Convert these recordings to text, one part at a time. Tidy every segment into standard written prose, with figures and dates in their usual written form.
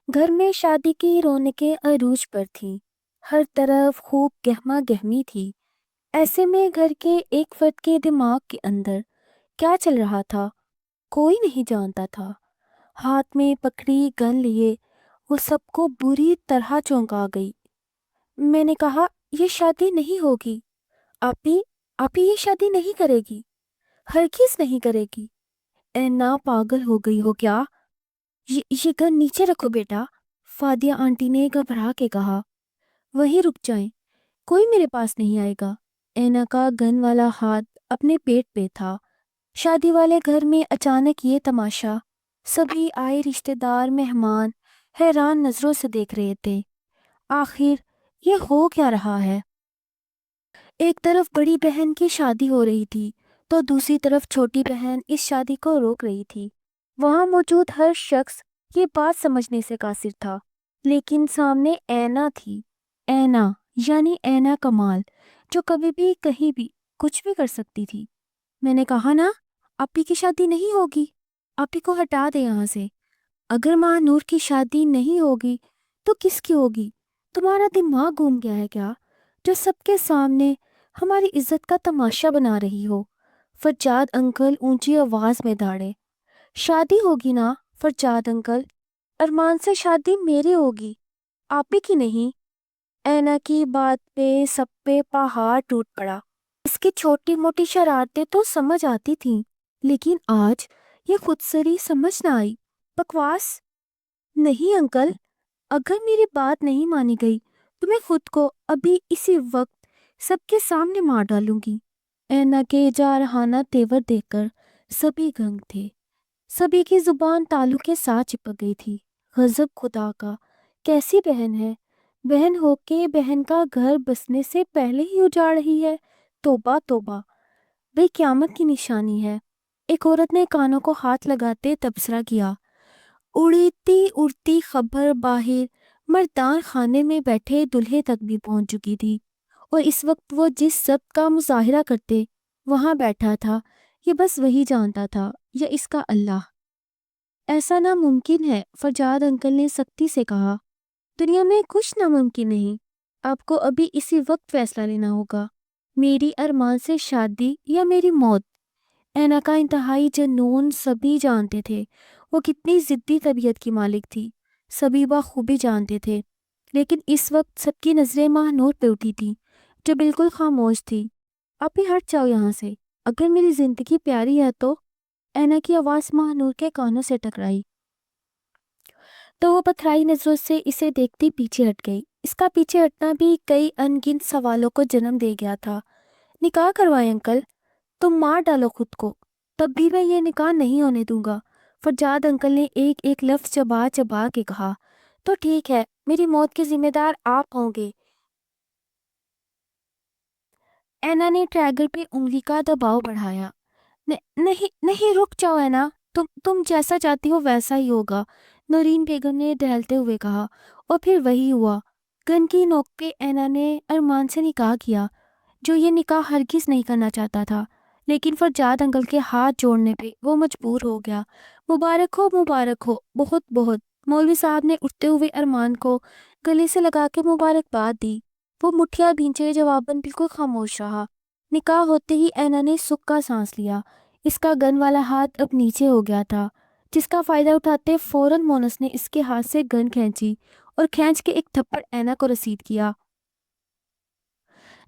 گھر میں شادی کی رونقیں عروج پر تھیں۔ ہر طرف خوب گہما گہمی تھی۔ ایسے میں گھر کے ایک فرد کے دماغ کے اندر کیا چل رہا تھا کوئی نہیں جانتا تھا۔ ہاتھ میں پکڑی گن لیے وہ سب کو بری طرح چونکا گئی۔ میں نے کہا، یہ شادی نہیں ہوگی۔ آپی آپی یہ شادی نہیں کرے گی، ہرگز نہیں کرے گی۔ اے نا، پاگل ہو گئی ہو کیا؟ یہ گن نیچے رکھو بیٹا، فادیہ آنٹی نے گھبرا کے کہا۔ وہیں رک جائیں، کوئی میرے پاس نہیں آئے گا۔ اینا کا گن والا ہاتھ اپنے پیٹ پہ تھا۔ شادی والے گھر میں اچانک یہ تماشا، سبھی آئے رشتہ دار مہمان حیران نظروں سے دیکھ رہے تھے۔ آخر یہ ہو کیا رہا ہے؟ ایک طرف بڑی بہن کی شادی ہو رہی تھی تو دوسری طرف چھوٹی بہن اس شادی کو روک رہی تھی۔ وہاں موجود ہر شخص یہ بات سمجھنے سے قاصر تھا، لیکن سامنے اینا تھی۔ اینا یعنی اینا کمال، جو کبھی بھی کہیں بھی کچھ بھی کر سکتی تھی۔ میں نے کہا نا، آپی کی شادی نہیں ہوگی، آپی کو ہٹا دے یہاں سے۔ اگر ماں نور کی شادی نہیں ہوگی تو کس کی ہوگی؟ تمہارا دماغ گھوم گیا ہے کیا، جو سب کے سامنے ہماری عزت کا تماشا بنا رہی ہو؟ فرجاد انکل اونچی آواز میں دھاڑے۔ شادی ہوگی نا فرجاد انکل، ارمان سے شادی میری ہوگی، آپی کی نہیں۔ اینا کی بات پہ سب پہ پہاڑ ٹوٹ پڑا۔ اس کی چھوٹی موٹی شرارتیں تو سمجھ آتی تھیں، لیکن آج یہ خود سری سمجھ نہ آئی۔ بکواس نہیں انکل، اگر میری بات نہیں مانی گئی تو میں خود کو ابھی اسی وقت سب کے سامنے مار ڈالوں گی۔ اینا کے جارحانہ تیور دیکھ کر سبھی گنگ تھے۔ سبھی کی زبان تالو کے ساتھ چپک گئی تھی۔ غضب خدا کا، کیسی بہن ہے؟ بہن ہو کے بہن کا گھر بسنے سے پہلے ہی اجاڑ رہی ہے۔ توبہ توبہ، بھئی قیامت کی نشانی ہے۔ ایک عورت نے کانوں کو ہاتھ لگاتے تبصرہ کیا۔ اڑتی اڑتی خبر باہر مردان خانے میں بیٹھے دلہے تک بھی پہنچ چکی تھی، اور اس وقت وہ جس سب کا مظاہرہ کرتے وہاں بیٹھا تھا، یہ بس وہی جانتا تھا یا اس کا اللہ۔ ایسا ناممکن ہے، فرجاد انکل نے سختی سے کہا۔ دنیا میں کچھ ناممکن نہیں، آپ کو ابھی اسی وقت فیصلہ لینا ہوگا، میری ارمان سے شادی یا میری موت۔ اینا کا انتہائی جنون سبھی جانتے تھے۔ وہ کتنی ضدی طبیعت کی مالک تھی، سبھی بخوبی جانتے تھے، لیکن اس وقت سب کی نظریں ماہ نور پہ اٹھی تھی، جو بالکل خاموش تھی۔ آپ ہی ہٹ جاؤ یہاں سے، اگر میری زندگی پیاری ہے تو۔ اینا کی آواز ماہ نور کے کانوں سے ٹکرائی تو وہ پتھرائی نظروں سے اسے دیکھتی پیچھے ہٹ گئی۔ اس کا پیچھے ہٹنا بھی کئی ان گنت سوالوں کو جنم دے گیا تھا۔ نکاح کروائے انکل، تم مار ڈالو خود کو، تب بھی میں یہ نکاح نہیں ہونے دوں گا۔ فرجاد انکل نے ایک ایک لفظ چبا چبا کے کہا۔ تو ٹھیک ہے، میری موت کے ذمہ دار آپ ہوں گے۔ اینا نے ٹریگر پہ انگلی کا دباؤ بڑھایا۔ نہیں نہیں، رک جاؤ اینا، تم جیسا چاہتی ہو ویسا ہی ہوگا، نورین بیگم نے دہلتے ہوئے کہا، اور پھر وہی ہوا۔ گن کی نوک پہ اینا نے ارمان سے نکاح کیا، جو یہ نکاح ہرگز نہیں کرنا چاہتا تھا، لیکن فرجاد انکل کے ہاتھ جوڑنے پہ وہ مجبور ہو گیا۔ مبارک ہو، بہت بہت۔ مولوی صاحب نے اٹھتے ہوئے ارمان کو گلے سے لگا کے مبارکباد دی۔ وہ مٹھیاں بھینچے جواباً بالکل خاموش رہا۔ نکاح ہوتے ہی اینا نے سکھ کا سانس لیا۔ اس کا گن والا ہاتھ اب نیچے ہو گیا تھا، جس کا فائدہ اٹھاتے فوراً مونس نے اس کے ہاتھ سے گن کھینچی اور کھینچ کے ایک تھپڑ اینا کو رسید کیا،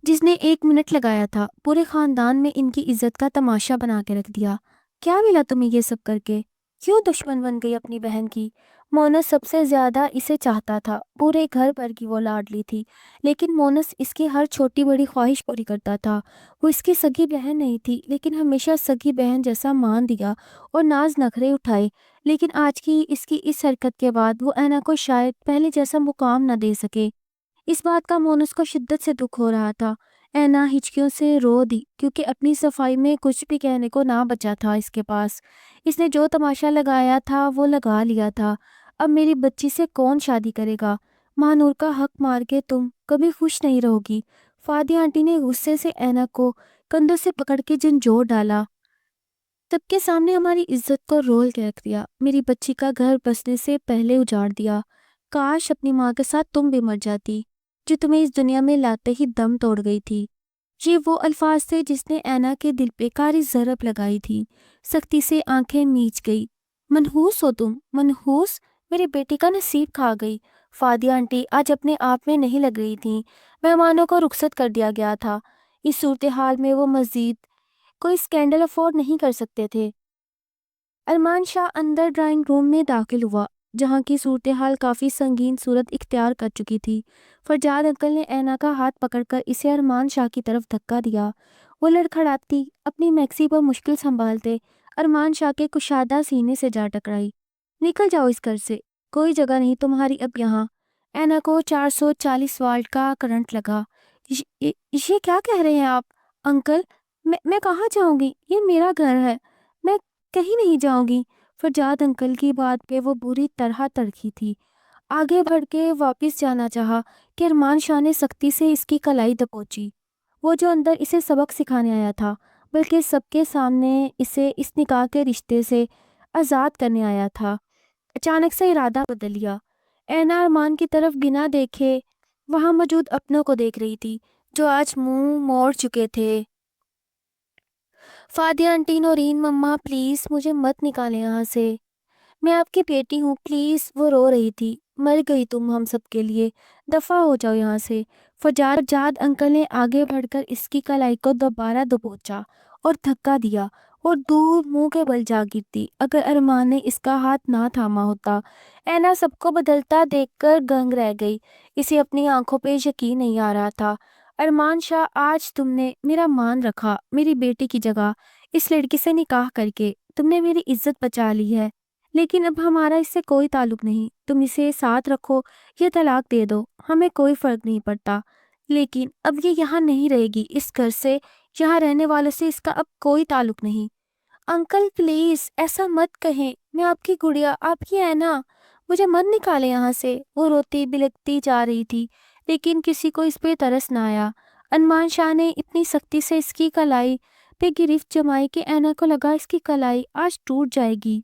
جس نے 1 منٹ لگایا تھا پورے خاندان میں ان کی عزت کا تماشا بنا کے رکھ دیا۔ کیا ملا تمہیں یہ سب کر کے؟ کیوں دشمن بن گئی اپنی بہن کی؟ مونس سب سے زیادہ اسے چاہتا تھا، پورے گھر پر کی وہ لاڈلی تھی، لیکن مونس اس کی ہر چھوٹی بڑی خواہش پوری کرتا تھا۔ وہ اس کی سگی بہن نہیں تھی، لیکن ہمیشہ سگی بہن جیسا مان دیا اور ناز نخرے اٹھائے، لیکن آج کی اس حرکت کے بعد وہ اینا کو شاید پہلے جیسا مقام نہ دے سکے۔ اس بات کا مونس کو شدت سے دکھ ہو رہا تھا۔ اینا ہچکیوں سے رو دی، کیونکہ اپنی صفائی میں کچھ بھی کہنے کو نہ بچا تھا اس کے پاس۔ اس نے جو تماشا لگایا تھا وہ لگا لیا تھا۔ اب میری بچی سے کون شادی کرے گا؟ ماں نور کا حق مار کے تم کبھی خوش نہیں رہو گی۔ فادی آنٹی نے غصے سے اینا کو کندھوں سے پکڑ کے جھنجھوڑ ڈالا۔ سب کے سامنے ہماری عزت کو رول کے رکھ دیا، میری بچی کا گھر بسنے سے پہلے اجاڑ دیا۔ کاش اپنی ماں کے ساتھ تم بھی مر جاتی جو تمہیں اس دنیا میں لاتے ہی دم توڑ گئی تھی۔ یہ وہ الفاظ تھے جس نے اینا کے دل پہ کاری ضرب لگائی تھی۔ سختی سے آنکھیں میچ گئی۔ منحوس ہو تم، منحوس؟ میری بیٹی کا نصیب کھا گئی۔ فادیہ آنٹی آج اپنے آپ میں نہیں لگ رہی تھیں۔ مہمانوں کو رخصت کر دیا گیا تھا۔ اس صورتحال میں وہ مزید کوئی اسکینڈل افورڈ نہیں کر سکتے تھے۔ ارمان شاہ اندر ڈرائنگ روم میں داخل ہوا، جہاں کی صورتحال کافی سنگین صورت اختیار کر چکی تھی۔ فرجاد انکل نے اینا کا ہاتھ پکڑ کر اسے ارمان شاہ کی طرف دھکا دیا۔ وہ لڑکھڑاتی اپنی میکسی پر مشکل سنبھالتے ارمان شاہ کے کشادہ سینے سے جا ٹکرائی۔ نکل جاؤ اس گھر سے، کوئی جگہ نہیں تمہاری اب یہاں۔ اینا کو 440 واٹ کا کرنٹ لگا۔ یہ کیا کہہ رہے ہیں آپ انکل؟ میں کہاں جاؤں گی؟ یہ میرا گھر ہے، میں کہیں نہیں جاؤں گی۔ فرجاد انکل کی بات پہ وہ بری طرح تڑکی تھی۔ آگے بڑھ کے واپس جانا چاہا کہ ارمان شاہ نے سختی سے اس کی کلائی دبوچی۔ وہ جو اندر اسے سبق سکھانے آیا تھا، بلکہ سب کے سامنے اسے اس نکاح کے رشتے سے آزاد کرنے آیا تھا، اچانک سے ارادہ بدل لیا۔ اینا ارمان کی طرف بنا دیکھے وہاں موجود اپنوں کو دیکھ رہی تھی جو آج منہ موڑ چکے تھے۔ فادیہ آنٹی، نورین مما، پلیز مجھے مت نکالیں یہاں سے، میں آپ کی بیٹی ہوں، پلیز۔ وہ رو رہی تھی۔ مر گئی تم ہم سب کے لیے، دفع ہو جاؤ یہاں سے۔ فرجاد انکل نے آگے بڑھ کر اس کی کلائی کو دوبارہ دبوچا اور دھکا دیا اور دور منہ کے بل جا گرتی۔ اگر ارمان نے اس کا ہاتھ نہ تھاما ہوتا۔ اینا سب کو بدلتا دیکھ کر دنگ رہ گئی۔ اسے اپنی آنکھوں پہ یقین نہیں آ رہا تھا۔ ارمان شاہ، آج تم نے میرا مان رکھا، میری بیٹی کی جگہ اس لڑکی سے نکاح کر کے تم نے میری عزت بچا لی ہے، لیکن اب ہمارا اس سے کوئی تعلق نہیں۔ تم اسے ساتھ رکھو یا طلاق دے دو، ہمیں کوئی فرق نہیں پڑتا، لیکن اب یہ یہاں نہیں رہے گی۔ اس گھر سے، یہاں رہنے والوں سے اس کا اب کوئی تعلق نہیں۔ انکل پلیز ایسا مت کہیں، میں آپ کی گڑیا، آپ کی اینا، مجھے مت نکالے یہاں سے۔ وہ روتی بلکتی جا رہی تھی، لیکن کسی کو اس پہ ترس نہ آیا۔ ارمان شاہ نے اتنی سختی سے اس کی کلائی پہ گرفت جمائی کہ اینا کو لگا اس کی کلائی آج ٹوٹ جائے گی۔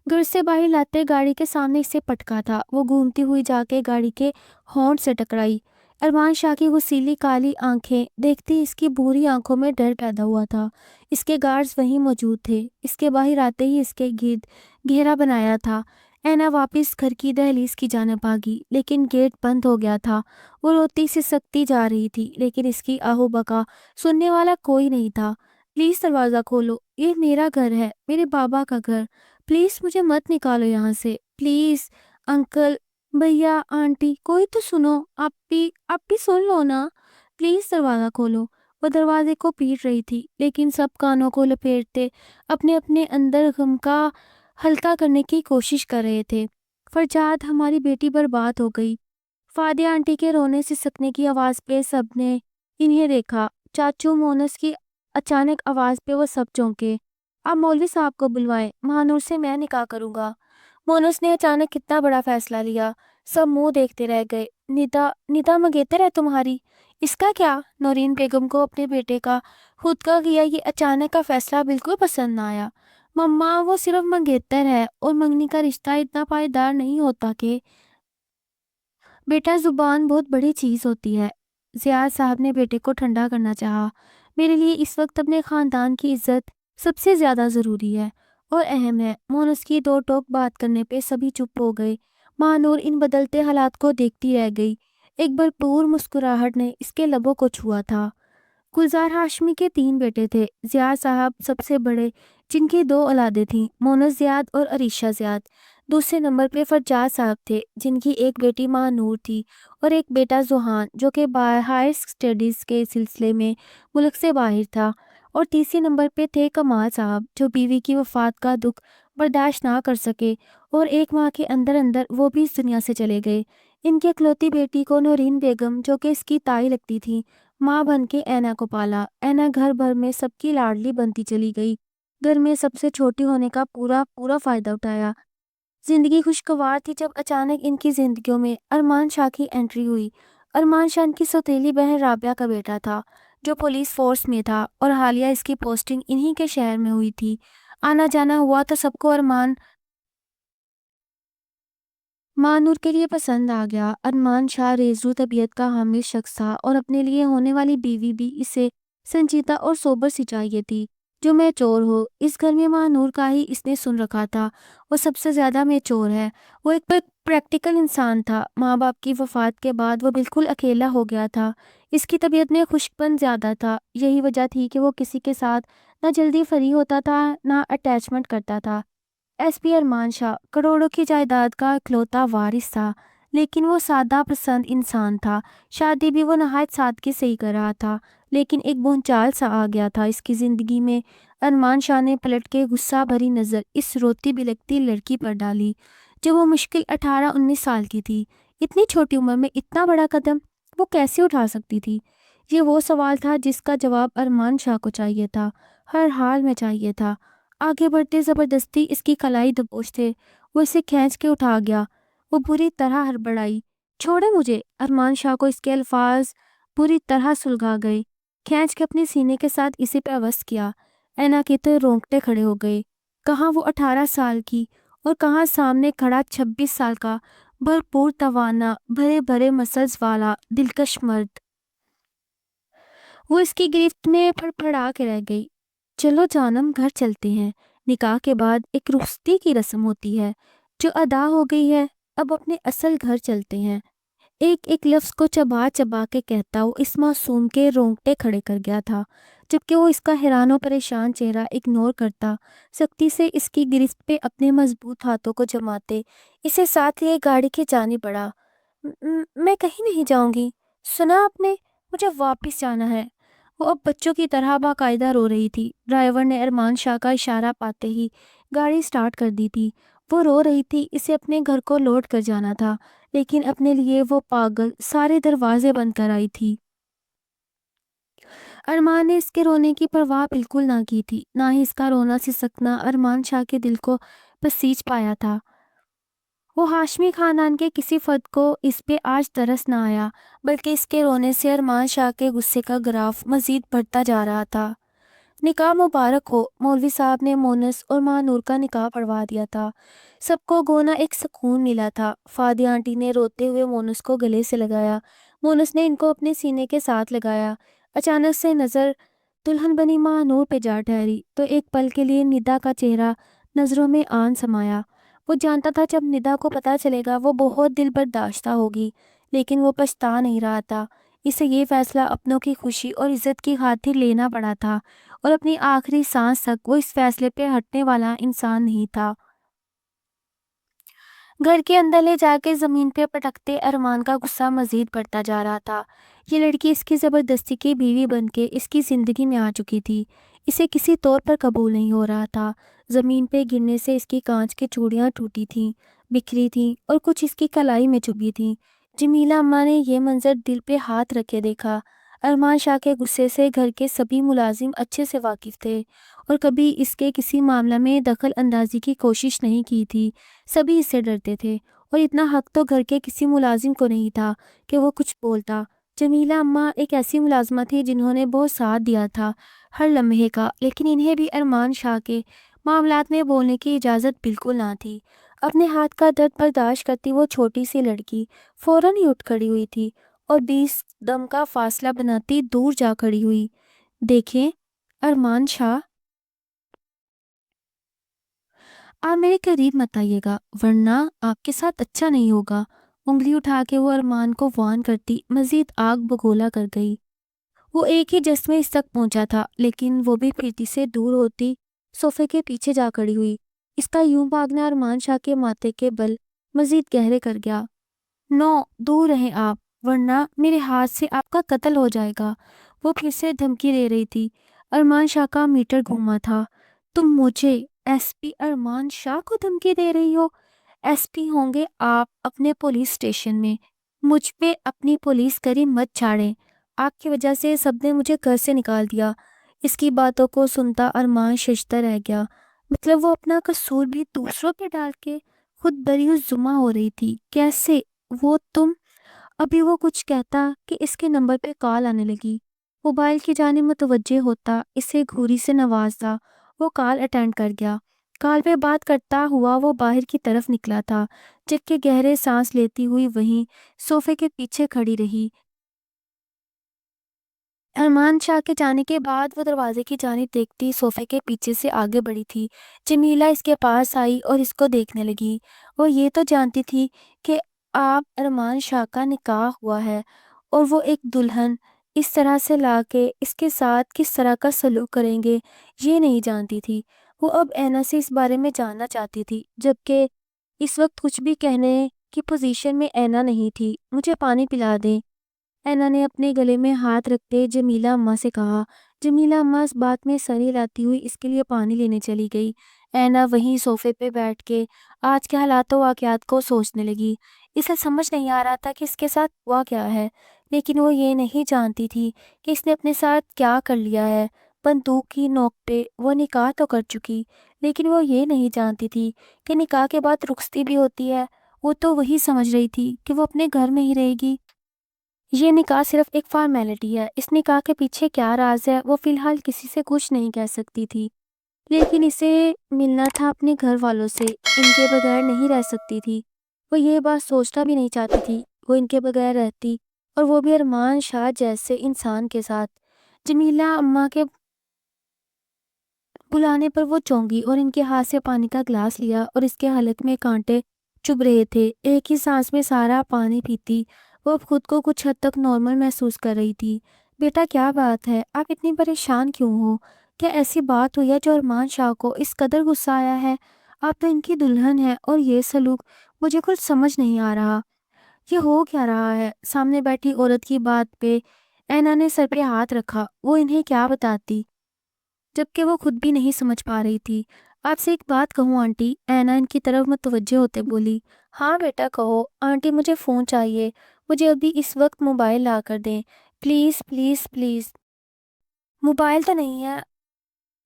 گھر سے باہر لاتے گاڑی کے سامنے اسے پٹکا تھا۔ وہ گھومتی ہوئی جا کے گاڑی کے ہارن سے ٹکرائی۔ ارمان شاہ کی غسیلی کالی آنکھیں دیکھتی اس کی بھوری آنکھوں میں ڈر پیدا ہوا تھا۔ اس کے گارڈز وہیں موجود تھے۔ اس کے باہر آتے ہی اس کے گرد گھیرا بنایا تھا۔ اینا واپس گھر کی دہلیز کی جانب بھاگی، لیکن گیٹ بند ہو گیا تھا۔ وہ روتی سسکتی جا رہی تھی، لیکن اس کی آہو بکا سننے والا کوئی نہیں تھا۔ پلیز دروازہ کھولو، یہ میرا گھر ہے، میرے بابا کا گھر، پلیز مجھے مت نکالو یہاں سے، پلیز۔ انکل، بھیا، آنٹی، کوئی تو سنو، آپ بھی سن لو نا، پلیز دروازہ کھولو۔ وہ دروازے کو پیٹ رہی تھی، لیکن سب کانوں کو لپیٹتے اپنے اندر غم کا ہلکا کرنے کی کوشش کر رہے تھے۔ فرجاد، ہماری بیٹی برباد ہو گئی۔ فادیہ آنٹی کے رونے سسکنے کی آواز پہ سب نے انہیں دیکھا۔ چاچو مونس کی اچانک آواز پہ وہ سب چونکے۔ آپ مولوی صاحب کو بلوائیں، مہانور سے میں نکاح کروں گا۔ مونس نے اچانک کتنا بڑا فیصلہ لیا۔ سب منہ دیکھتے رہ گئے۔ ندا منگیتر ہے تمہاری، اس کا کیا؟ نورین بیگم کو اپنے بیٹے کا خود کا کیا یہ اچانک کا فیصلہ بالکل پسند نہ آیا۔ مما، وہ صرف منگیتر ہے اور منگنی کا رشتہ اتنا پائیدار نہیں ہوتا کہ بیٹا، زبان بہت بڑی چیز ہوتی ہے۔ زیاد صاحب نے بیٹے کو ٹھنڈا کرنا چاہا۔ میرے لیے اس وقت اپنے خاندان کی عزت سب سے زیادہ ضروری ہے اور اہم ہے۔ مونس کی دو ٹوک بات کرنے پہ سبھی چپ ہو گئے۔ مہانور ان بدلتے حالات کو دیکھتی رہ گئی۔ ایک بھرپور مسکراہٹ نے اس کے لبوں کو چھوا تھا۔ گلزار ہاشمی کے 3 بیٹے تھے۔ زیاد صاحب سب سے بڑے، جن کی 2 اولادیں تھیں، مونس زیاد اور عریشہ زیاد۔ دوسرے نمبر پہ فرجاد صاحب تھے، جن کی ایک بیٹی مہانور تھی اور ایک بیٹا زوہان، جو کہ ہائر سٹڈیز کے سلسلے میں ملک سے باہر تھا۔ اور تیسرے نمبر پہ تھے کمال صاحب، جو بیوی کی وفات کا دکھ برداشت نہ کر سکے اور 1 ماہ کے اندر وہ بھی اس دنیا سے چلے گئے۔ ان کی اکلوتی بیٹی کو نورین بیگم، جو کہ اس کی تائی لگتی تھی، ماں بن کے اینا کو پالا۔ اینا گھر بھر میں سب کی لاڈلی بنتی چلی گئی۔ گھر میں سب سے چھوٹی ہونے کا پورا فائدہ اٹھایا۔ زندگی خوشگوار تھی جب اچانک ان کی زندگیوں میں ارمان شاہ کی انٹری ہوئی۔ ارمان شاہ ان کی سوتیلی بہن رابعہ کا بیٹا تھا، جو پولیس فورس میں تھا اور حالیہ اس کی پوسٹنگ انہی کے شہر میں ہوئی تھی۔ آنا جانا ہوا تو سب کو ارمان ماں نور کے لیے پسند آ گیا۔ ارمان شاہ ریزرو طبیعت کا حامل شخص تھا اور اپنے لیے ہونے والی بیوی بھی اسے سنجیدہ اور سوبر سی چاہیے تھی، جو میچور ہو۔ اس گھر میں ماں نور کا ہی اس نے سن رکھا تھا، وہ سب سے زیادہ میچور ہے۔ وہ ایک پریکٹیکل انسان تھا۔ ماں باپ کی وفات کے بعد وہ بالکل اکیلا ہو گیا تھا۔ اس کی طبیعت میں خشک پن زیادہ تھا۔ یہی وجہ تھی کہ وہ کسی کے ساتھ نہ جلدی فری ہوتا تھا نہ اٹیچمنٹ کرتا تھا۔ ایس پی ارمان شاہ کروڑوں کی جائیداد کا اکلوتا وارث تھا، لیکن وہ سادہ پسند انسان تھا۔ شادی بھی وہ نہایت سادگی سے ہی کر رہا تھا، لیکن ایک بھونچال سا آ گیا تھا اس کی زندگی میں۔ ارمان شاہ نے پلٹ کے غصہ بھری نظر اس روتی بلکتی لڑکی پر ڈالی، جو وہ مشکل 18-19 سال کی تھی۔ اتنی چھوٹی عمر میں اتنا بڑا قدم وہ کیسے اٹھا سکتی تھی؟ یہ وہ سوال تھا جس کا جواب ارمان شاہ کو چاہیے تھا، ہر حال میں چاہیے تھا۔ آگے بڑھتے زبردستی اس کی کلائی دبوچ تھے، وہ اسے کھینچ کے اٹھا گیا۔ وہ بری طرح ہڑبڑائی۔ چھوڑے مجھے! ارمان شاہ کو اس کے الفاظ بری طرح سلگا گئے۔ کھینچ کے اپنے سینے کے ساتھ اسے پیوست کیا۔ اینا کے تو رونگٹے کھڑے ہو گئے۔ کہاں وہ 18 سال کی اور کہاں سامنے کھڑا 26 سال کا بھرپور توانا، بھرے بھرے مسلز والا دلکش مرد۔ وہ اس کی گرفت میں پھڑپھڑا کے رہ گئی۔ چلو جانم، گھر چلتے ہیں۔ نکاح کے بعد ایک رخصتی کی رسم ہوتی ہے جو ادا ہو گئی ہے، اب اپنے اصل گھر چلتے ہیں۔ ایک ایک لفظ کو چبا چبا کے کہتا وہ اس معصوم کے رونگٹے کھڑے کر گیا تھا، جبکہ وہ اس کا حیران و پریشان چہرہ اگنور کرتا، سختی سے اس کی گرفت پہ اپنے مضبوط ہاتھوں کو جماتے اسے ساتھ لیے گاڑی کے جانے پڑا۔ میں کہیں نہیں جاؤں گی، سنا آپ نے؟ مجھے واپس جانا ہے۔ وہ اب بچوں کی طرح باقاعدہ رو رہی تھی۔ ڈرائیور نے ارمان شاہ کا اشارہ پاتے ہی گاڑی سٹارٹ کر دی تھی۔ وہ رو رہی تھی، اسے اپنے گھر کو لوٹ کر جانا تھا، لیکن اپنے لیے وہ پاگل سارے دروازے بند کر آئی تھی۔ ارمان نے اس کے رونے کی پرواہ بالکل نہ کی تھی، نہ ہی اس کا رونا سسکنا ارمان شاہ کے دل کو بسیج پایا تھا۔ وہ ہاشمی خاندان کے کسی فرد کو اس پہ آج ترس نہ آیا، بلکہ اس کے رونے سے ارمان شاہ کے غصے کا گراف مزید بڑھتا جا رہا تھا۔ نکاح مبارک ہو! مولوی صاحب نے مونس اور ماں نور کا نکاح پڑھوا دیا تھا۔ سب کو گونا ایک سکون ملا تھا۔ فادی آنٹی نے روتے ہوئے مونس کو گلے سے لگایا۔ مونس نے ان کو اپنے سینے کے ساتھ لگایا۔ اچانک سے نظر دلہن بنی ماں نور پہ جا ٹھہری تو ایک پل کے لیے ندا کا چہرہ نظروں میں آن سمایا۔ وہ جانتا تھا جب ندا کو پتا چلے گا وہ بہت دل برداشتہ ہوگی، لیکن وہ پچھتا نہیں رہا تھا۔ اسے یہ فیصلہ اپنوں کی خوشی اور عزت کی خاطر لینا پڑا تھا، اور اپنی آخری سانس تک وہ اس فیصلے پہ ہٹنے والا انسان نہیں تھا۔ گھر کے اندر لے جا کے زمین پہ پٹکتے ارمان کا غصہ مزید بڑھتا جا رہا تھا۔ یہ لڑکی اس کی زبردستی کی بیوی بن کے اس کی زندگی میں آ چکی تھی، اسے کسی طور پر قبول نہیں ہو رہا تھا۔ زمین پہ گرنے سے اس کی کانچ کی چوڑیاں ٹوٹی تھیں، بکھری تھیں اور کچھ اس کی کلائی میں چبھی تھیں۔ جمیلہ اماں نے یہ منظر دل پہ ہاتھ رکھے دیکھا۔ ارمان شاہ کے غصے سے گھر کے سبھی ملازم اچھے سے واقف تھے اور کبھی اس کے کسی معاملہ میں دخل اندازی کی کوشش نہیں کی تھی۔ سبھی اس سے ڈرتے تھے، اور اتنا حق تو گھر کے کسی ملازم کو نہیں تھا کہ وہ کچھ بولتا۔ جمیلہ اماں ایک ایسی ملازمہ تھی جنہوں نے بہت ساتھ دیا تھا ہر لمحے کا، لیکن انہیں بھی ارمان شاہ کے معاملات میں بولنے کی اجازت بالکل نہ تھی۔ اپنے ہاتھ کا درد برداشت کرتی وہ چھوٹی سی لڑکی فوراً ہی اٹھ کھڑی ہوئی تھی اور 20 قدم کا فاصلہ بناتی دور جا کھڑی ہوئی۔ دیکھیں ارمان شاہ، آپ میرے قریب مت آئیے گا ورنہ آپ کے ساتھ اچھا نہیں ہوگا۔ انگلی اٹھا کے وہ ارمان کو وارن کرتی مزید آگ بگولا کر گئی۔ وہ ایک ہی جس میں اس تک پہنچا تھا، لیکن وہ بھی پھرتی سے دور ہوتی صوفے کے پیچھے جا کھڑی ہوئی۔ اس کا یوں بھاگنا ارمان شاہ کے ماتھے کے بل مزید گہرے کر گیا۔ نو، دور رہیں آپ ورنہ میرے ہاتھ سے آپ کا قتل ہو جائے گا، وہ پھر سے دھمکی دے رہی تھی۔ ارمان شاہ کا میٹر گھوما تھا۔ تم مجھے، ایس پی ارمان شاہ کو دھمکی دے رہی ہو؟ ایس پی ہوں گے آپ اپنے پولیس اسٹیشن میں، مجھ پہ اپنی پولیس کری مت چھاڑیں۔ آپ کی وجہ سے سب نے مجھے گھر سے نکال دیا۔ اس کی باتوں کو سنتا ارمان ششدر رہ گیا۔ مطلب وہ اپنا قصور بھی دوسروں پہ ڈال کے خود بری و ذمہ ہو رہی تھی؟ کیسے؟ وہ تم؟ ابھی وہ کچھ کہتا کہ اس کے نمبر پہ کال آنے لگی۔ موبائل کی جانب متوجہ ہوتا، اسے گھوری سے نوازتا، وہ کال اٹینڈ کر گیا۔ کال پہ بات کرتا ہوا وہ باہر کی طرف نکلا تھا، جبکہ گہرے سانس لیتی ہوئی وہیں صوفے کے پیچھے کھڑی رہی۔ ارمان شاہ کے جانے کے بعد وہ دروازے کی جانب دیکھتی صوفے کے پیچھے سے آگے بڑھی تھی۔ جمیلہ اس کے پاس آئی اور اس کو دیکھنے لگی۔ وہ یہ تو جانتی تھی کہ آپ ارمان شاہ کا نکاح ہوا ہے، اور وہ ایک دلہن اس طرح سے لا کے اس کے ساتھ کس طرح کا سلوک کریں گے یہ نہیں جانتی تھی۔ وہ اب اینا سے اس بارے میں جاننا چاہتی تھی، جبکہ اس وقت کچھ بھی کہنے کی پوزیشن میں اینا نہیں تھی۔ مجھے پانی پلا دیں، اینا نے اپنے گلے میں ہاتھ رکھتے جمیلہ اماں سے کہا۔ جمیلہ اماں اس بات میں سر ہلاتی ہوئی اس کے لیے پانی لینے چلی گئی۔ اینا وہیں صوفے پہ بیٹھ کے آج کے حالات و واقعات کو سوچنے لگی۔ اسے سمجھ نہیں آ رہا تھا کہ اس کے ساتھ ہوا کیا ہے، لیکن وہ یہ نہیں جانتی تھی کہ اس نے اپنے ساتھ کیا کر لیا ہے۔ بندوق کی نوک پہ وہ نکاح تو کر چکی، لیکن وہ یہ نہیں جانتی تھی کہ نکاح کے بعد رخصتی بھی ہوتی ہے۔ وہ تو وہی سمجھ رہی تھی کہ وہ اپنے گھر میں ہی رہے گی۔ یہ نکاح صرف ایک فارمیلٹی ہے۔ اس نکاح کے پیچھے کیا راز ہے وہ فی الحال کسی سے کچھ نہیں کہہ سکتی تھی، لیکن اسے ملنا تھا اپنے گھر والوں سے، ان کے بغیر نہیں رہ سکتی تھی۔ وہ یہ بات سوچنا بھی نہیں چاہتی تھی وہ ان کے بغیر رہتی، اور وہ بھی ارمان شاہ جیسے انسان کے ساتھ۔ جمیلہ اماں کے بلانے پر وہ چونکی اور ان کے ہاتھ سے پانی کا گلاس لیا، اور اس کے حلق میں کانٹے چبھ رہے تھے۔ ایک ہی سانس میں سارا پانی پیتی وہ اب خود کو کچھ حد تک نارمل محسوس کر رہی تھی۔ بیٹا کیا بات ہے، آپ اتنی پریشان کیوں ہو؟ کیا ایسی بات ہوئی ہے جو ارمان شاہ کو اس قدر غصہ آیا ہے؟ آپ تو ان کی دلہن ہے، اور یہ سلوک مجھے کچھ سمجھ نہیں آ رہا۔ یہ ہو کیا رہا ہے؟ سامنے بیٹھی عورت کی بات پہ اینا نے سر پہ ہاتھ رکھا۔ وہ انہیں کیا بتاتی، جبکہ وہ خود بھی نہیں سمجھ پا رہی تھی۔ آپ سے ایک بات کہوں آنٹی؟ اینا ان کی طرف متوجہ ہوتے بولی۔ ہاں بیٹا کہو۔ آنٹی مجھے فون چاہیے، مجھے ابھی اس وقت موبائل لا کر دیں پلیز پلیز پلیز۔ موبائل تو نہیں ہے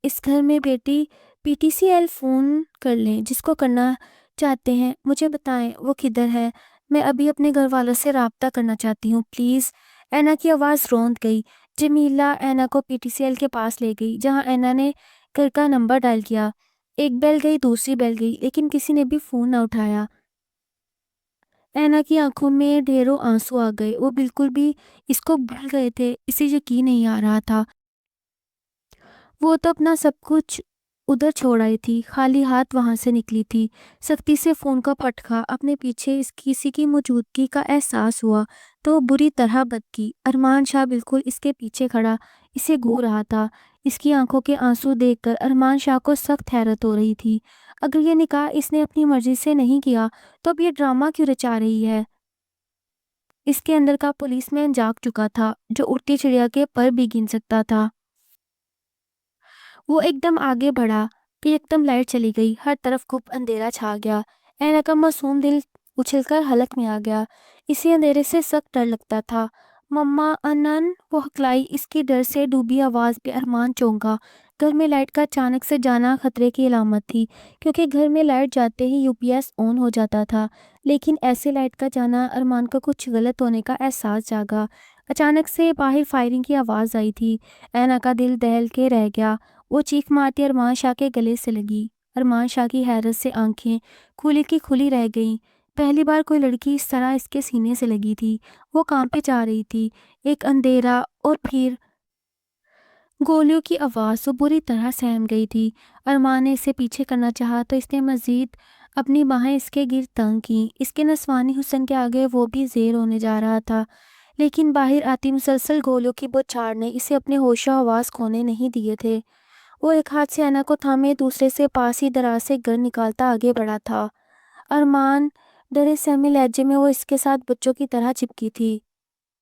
اس گھر میں بیٹی، P T C L phone کر لیں جس کو کرنا چاہتے ہیں، مجھے بتائیں وہ کدھر ہے، میں ابھی اپنے گھر والوں سے رابطہ کرنا چاہتی ہوں پلیز۔ اینا کی آواز روند گئی۔ جمیلہ اینا کو پی ٹی سی ایل کے پاس لے گئی، جہاں اینا نے گھر کا نمبر ڈائل کیا۔ ایک بیل گئی، دوسری بیل گئی، لیکن کسی نے بھی فون نہ اٹھایا۔ اینا کی آنکھوں میں ڈھیروں آنسو آ گئے۔ وہ بالکل بھی اس کو بھول گئے تھے، اسے یقین نہیں آ رہا تھا۔ وہ تو اپنا سب کچھ ادھر چھوڑ آئی تھی، خالی ہاتھ وہاں سے نکلی تھی۔ سختی سے فون کا پٹخا اپنے پیچھے کسی کی موجودگی کا احساس ہوا تو بری طرح بد کی۔ ارمان شاہ بالکل اس کے پیچھے کھڑا اسے گھور رہا تھا۔ اس کی آنکھوں کے آنسو دیکھ کر ارمان شاہ کو سخت حیرت ہو رہی تھی۔ اگر یہ نکاح اس نے اپنی مرضی سے نہیں کیا تو اب یہ ڈرامہ کیوں رچا رہی ہے؟ اس کے اندر کا پولیس مین جاگ چکا تھا، جو اڑتی چڑیا کے پر بھی گن سکتا تھا۔ وہ ایک دم آگے بڑھا کہ ایک دم لائٹ چلی گئی، ہر طرف خوب اندھیرا چھا گیا۔ اینا کا معصوم دل اچھل کر حلق میں آ گیا۔ اسی اندھیرے سے سخت ڈر لگتا تھا۔ مما انن، وہ ہکلائی۔ اس کی ڈر سے ڈوبی آواز پہ ارمان چونکا۔ گھر میں لائٹ کا اچانک سے جانا خطرے کی علامت تھی، کیونکہ گھر میں لائٹ جاتے ہی یو پی ایس آن ہو جاتا تھا، لیکن ایسے لائٹ کا جانا ارمان کو کچھ غلط ہونے کا احساس جاگا۔ اچانک سے باہر فائرنگ کی آواز آئی تھی۔ اینا کا دل دہل کے رہ گیا۔ وہ چیخ مارتی ارمان شاہ کے گلے سے لگی۔ ارمان شاہ کی حیرت سے آنکھیں کھلی کی کھلی رہ گئیں۔ پہلی بار کوئی لڑکی اس طرح اس کے سینے سے لگی تھی۔ وہ کانپے جا رہی تھی۔ ایک اندھیرا اور پھر گولیوں کی آواز وہ بری طرح سہم گئی تھی۔ ارمان نے اسے پیچھے کرنا چاہا تو اس نے مزید اپنی باہیں اس کے گرد تنگ کی۔ اس کے نسوانی حسن کے آگے وہ بھی زیر ہونے جا رہا تھا، لیکن باہر آتی مسلسل گولیوں کی بوچھار نے اسے اپنے ہوش و حواس کھونے نہیں دیے تھے۔ وہ ایک ہاتھ سے اینا کو تھامے دوسرے سے پاس ہی دراز سے گر نکالتا آگے بڑھا تھا۔ ارمان ڈرے سہمے لہجے میں وہ اس کے ساتھ بچوں کی طرح چپکی تھی۔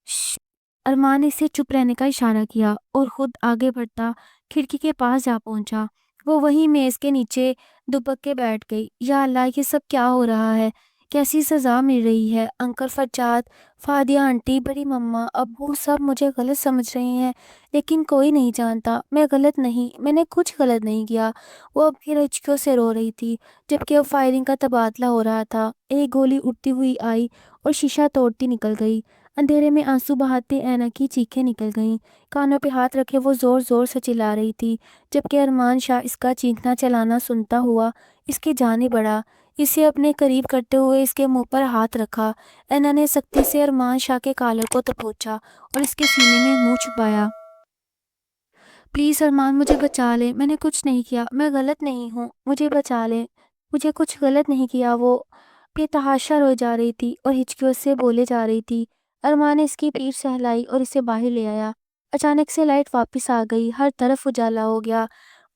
شش! ارمان نے اسے چپ رہنے کا اشارہ کیا اور خود آگے بڑھتا کھڑکی کے پاس جا پہنچا۔ وہ وہیں میز کے نیچے دبک کے بیٹھ گئی۔ یا اللہ، یہ سب کیا ہو رہا ہے؟ کیسی سزا مل رہی ہے؟ انکل فجاد، فادیہ آنٹی، بڑی مما، ابو سب مجھے غلط سمجھ رہے ہیں، لیکن کوئی نہیں جانتا میں غلط نہیں، میں نے کچھ غلط نہیں کیا۔ وہ اب بھی ہچکیوں سے رو رہی تھی، جبکہ اب فائرنگ کا تبادلہ ہو رہا تھا۔ ایک گولی اڑتی ہوئی آئی اور شیشہ توڑتی نکل گئی۔ اندھیرے میں آنسو بہاتے اینا کی چیخیں نکل گئیں۔ کانوں پہ ہاتھ رکھے وہ زور زور سے چلا رہی تھی، جبکہ ارمان شاہ اس کا چیخنا چلانا سنتا ہوا اس کی جانب بڑھا۔ اسے اپنے قریب کرتے ہوئے اس کے منہ پر ہاتھ رکھا۔ اینا نے سختی سے ارمان شاہ کے کالر کو دبوچا اور اس کے سینے میں منہ چھپایا۔ پلیز ارمان، مجھے بچا لے، میں نے کچھ نہیں کیا، میں غلط نہیں ہوں، مجھے بچا لے، مجھے کچھ غلط نہیں کیا۔ وہ بے تحاشا روئے جا رہی تھی اور ہچکیوں سے بولے جا رہی تھی۔ ارمان نے اس کی پیٹھ سہلائی اور اسے باہر لے آیا۔ اچانک سے لائٹ واپس آ گئی، ہر طرف اجالا ہو گیا،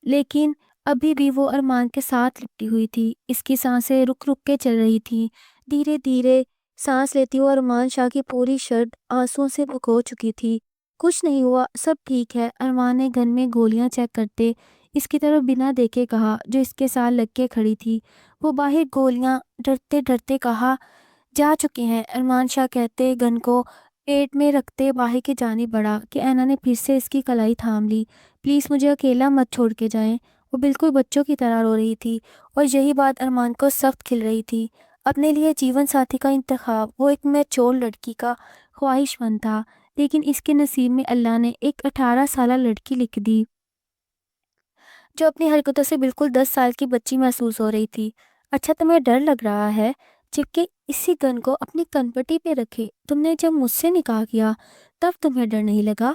لیکن ابھی بھی وہ ارمان کے ساتھ لپٹی ہوئی تھی۔ اس کی سانسیں رک رک کے چل رہی تھی۔ دھیرے دھیرے سانس لیتی ہوئے ارمان شاہ کی پوری شرٹ آنسوؤں سے بھگو چکی تھی۔ کچھ نہیں ہوا، سب ٹھیک ہے، ارمان نے گن میں گولیاں چیک کرتے اس کی طرف بنا دیکھے کہا، جو اس کے ساتھ لگ کے کھڑی تھی۔ وہ باہر گولیاں ڈرتے ڈرتے کہا، جا چکے ہیں، ارمان شاہ کہتے گن کو پیٹ میں رکھتے باہر کی جانب بڑھا کہ اینا نے پھر سے اس کی کلائی تھام لی۔ پلیز مجھے اکیلا مت چھوڑ کے جائیں۔ وہ بالکل بچوں کی طرح رو رہی تھی اور یہی بات ارمان کو سخت کھل رہی تھی۔ اپنے لیے جیون ساتھی کا انتخاب وہ ایک میچور لڑکی کا خواہش مند تھا، لیکن اس کے نصیب میں اللہ نے ایک 18 سالہ لڑکی لکھ دی جو اپنی حرکتوں سے بالکل 10 سال کی بچی محسوس ہو رہی تھی۔ اچھا تمہیں ڈر لگ رہا ہے، جبکہ اسی گن کو اپنی کنپٹی پہ رکھے تم نے جب مجھ سے نکاح کیا تب تمہیں ڈر نہیں لگا؟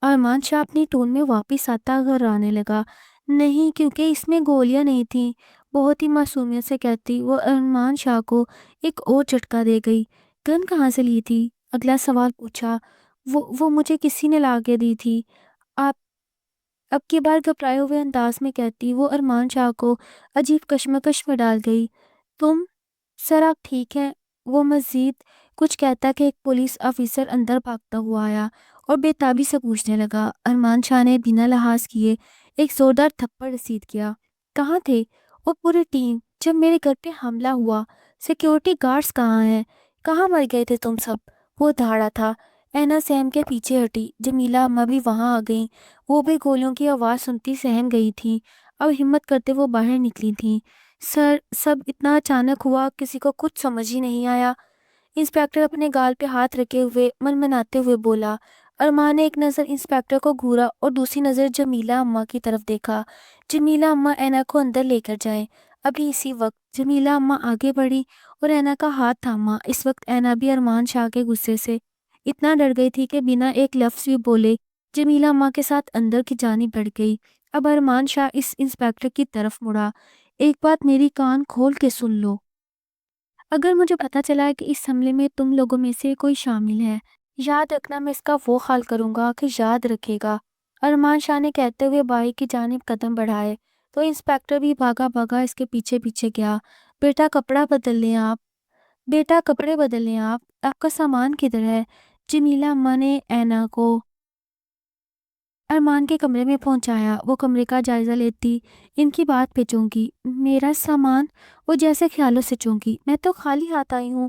ارمان شاہ اپنی ٹون میں واپس آتا گھبرانے لگا۔ نہیں، کیونکہ اس میں گولیاں نہیں تھیں، بہت ہی معصومیت سے کہتی وہ ارمان شاہ کو ایک اور جھٹکا دے گئی۔ گن کہاں سے لی تھی؟ اگلا سوال پوچھا۔ وہ مجھے کسی نے لا کے دی تھی۔ آپ اب کی بار گھبرائے ہوئے انداز میں کہتی وہ ارمان شاہ کو عجیب کشمکش میں ڈال گئی۔ تم سر آپ ٹھیک ہیں؟ وہ مزید کچھ کہتا کہ ایک پولیس آفیسر اندر بھاگتا ہوا آیا اور بے تابی سے پوچھنے لگا۔ ارمان شاہ نے بنا لحاظ کیے ایک زوردار تھپڑ رسید کیا۔ کہاں تھے؟ اور پوری ٹیم جب میرے گھر پہ حملہ ہوا؟ سیکیورٹی گارڈز کہاں ہیں؟ کہاں مر گئے تھے تم سب؟ وہ دھاڑا تھا۔ اینا سیم کے پیچھے ہٹی، جمیلہ اماں بھی وہاں آ گئیں۔ وہ بھی گولیوں کی آواز سنتی سہم گئی تھی، اب ہمت کرتے وہ باہر نکلی تھیں۔ سر، سب اتنا اچانک ہوا، کسی کو کچھ سمجھ ہی نہیں آیا۔ انسپیکٹر اپنے گال پہ ہاتھ رکھے ہوئے منمناتے ہوئے بولا۔ ارمان نے ایک نظر انسپیکٹر کو گھورا اور دوسری نظر جمیلہ اماں کی طرف دیکھا۔ جمیلہ اماں اینا کو اندر لے کر جائیں۔ ابھی اسی وقت جمیلہ اماں آگے بڑھی اور اینا کا ہاتھ تھاما۔ اس وقت اینا بھی ارمان شاہ کے غصے سے اتنا ڈر گئی تھی کہ بنا ایک لفظ بھی بولے جمیلہ اماں کے ساتھ اندر کی جانب بڑھ گئی۔ اب ارمان شاہ اس انسپیکٹر کی طرف مڑا۔ ایک بات میری کان کھول کے سن لو، اگر مجھے پتا چلا کہ اس حملے میں تم لوگوں میں سے کوئی شامل ہے، یاد رکھنا میں اس کا وہ حال کروں گا کہ یاد رکھے گا۔ ارمان شاہ نے کہتے ہوئے بائی کی جانب قدم بڑھائے تو انسپیکٹر بھی بھاگا بھاگا اس کے پیچھے پیچھے گیا۔ بیٹا کپڑا بدل لیں آپ، بیٹا کپڑے بدل لیں آپ کا سامان کدھر ہے؟ جمیلہ اماں نے اینا کو ارمان کے کمرے میں پہنچایا۔ وہ کمرے کا جائزہ لیتی ان کی بات پہ چونکی، میرا سامان؟ وہ جیسے خیالوں سے چونکی، میں تو خالی ہاتھ آئی ہوں۔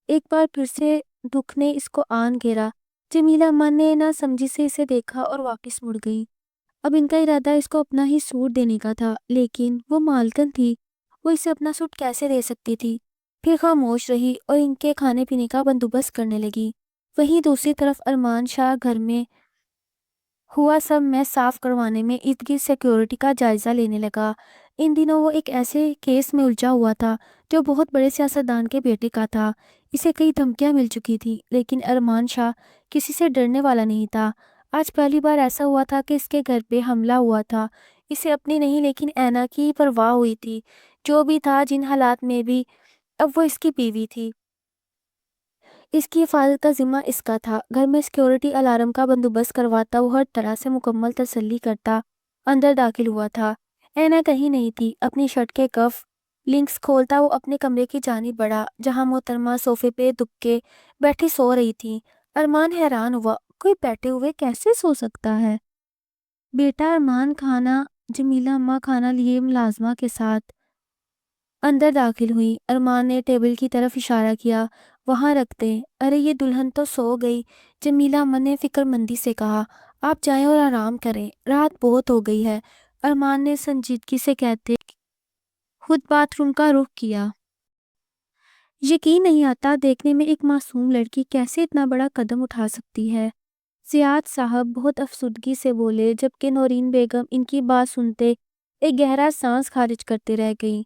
ایک بار پھر سے دکھ نے اس کو آن گھیرا۔ جمیلہ اماں نے نہ سمجھی سے اسے دیکھا اور واپس مڑ گئی۔ اب ان کا ارادہ اس کو اپنا ہی سوٹ دینے کا تھا، لیکن وہ مالکن تھی، وہ اسے اپنا سوٹ کیسے دے سکتی تھی؟ پھر خاموش رہی اور ان کے کھانے پینے کا بندوبست کرنے لگی۔ وہیں دوسری طرف ارمان شاہ گھر میں ہوا سب میں صاف کروانے میں ارد گرد سیکیورٹی کا جائزہ لینے لگا۔ ان دنوں وہ ایک ایسے کیس میں الجھا ہوا تھا جو بہت بڑے سیاستدان کے بیٹے کا تھا۔ اسے کئی دھمکیاں مل چکی تھی، لیکن ارمان شاہ کسی سے ڈرنے والا نہیں تھا۔ آج پہلی بار ایسا ہوا تھا کہ اس کے گھر پہ حملہ ہوا تھا۔ اسے اپنی نہیں لیکن اینا کی پرواہ ہوئی تھی۔ جو بھی تھا، جن حالات میں بھی، اب وہ اس کی بیوی تھی۔ اس کی حفاظت کا ذمہ اس کا تھا۔ گھر میں سیکیورٹی الارم کا بندوبست کرواتا، وہ ہر طرح سے مکمل تسلی کرتا اندر داخل ہوا تھا۔ اینا کہیں نہیں تھی۔ اپنی شرٹ کے کف لنکس کھولتا وہ اپنے کمرے کی جانب بڑھا جہاں محترمہ صوفے پہ دبکے بیٹھی سو رہی تھی۔ ارمان حیران ہوا، کوئی بیٹھے ہوئے کیسے سو سکتا ہے؟ بیٹا ارمان، کھانا۔ جمیلہ اماں کھانا لیے ملازمہ کے ساتھ اندر داخل ہوئی۔ ارمان نے ٹیبل کی طرف اشارہ کیا، وہاں رکھ دیں۔ ارے یہ دلہن تو سو گئی، جمیلہ اماں نے فکر مندی سے کہا۔ آپ جائیں اور آرام کریں، رات بہت ہو گئی ہے، ارمان نے سنجیدگی سے کہتے خود باتھ روم کا رخ کیا۔ یقین نہیں آتا دیکھنے میں ایک معصوم لڑکی کیسے اتنا بڑا قدم اٹھا سکتی ہے۔ زیاد صاحب بہت افسردگی سے بولے، جبکہ نورین بیگم ان کی بات سنتے ایک گہرا سانس خارج کرتے رہ گئیں۔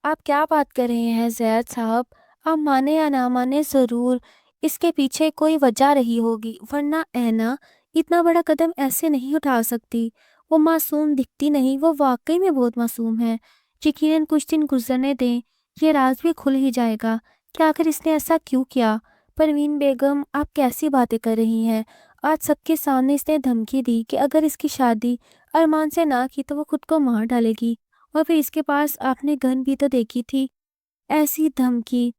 آپ کیا بات کر رہے ہیں زیاد صاحب؟ آپ مانے یا نہ مانے، ضرور اس کے پیچھے کوئی وجہ رہی ہوگی، ورنہ اینا اتنا بڑا قدم ایسے نہیں اٹھا سکتی۔ وہ معصوم دکھتی نہیں، وہ واقعی میں بہت معصوم ہے۔ یقیناً کچھ دن گزرنے دیں، یہ راز بھی کھل ہی جائے گا کہ آخر اس نے ایسا کیوں کیا۔ پروین بیگم، آپ کیسی باتیں کر رہی ہیں؟ آج سب کے سامنے اس نے دھمکی دی کہ اگر اس کی شادی ارمان سے نہ کی تو وہ خود کو مار ڈالے گی، اور پھر اس کے پاس آپ نے گن بھی تو دیکھی تھی۔ ایسی دھمکی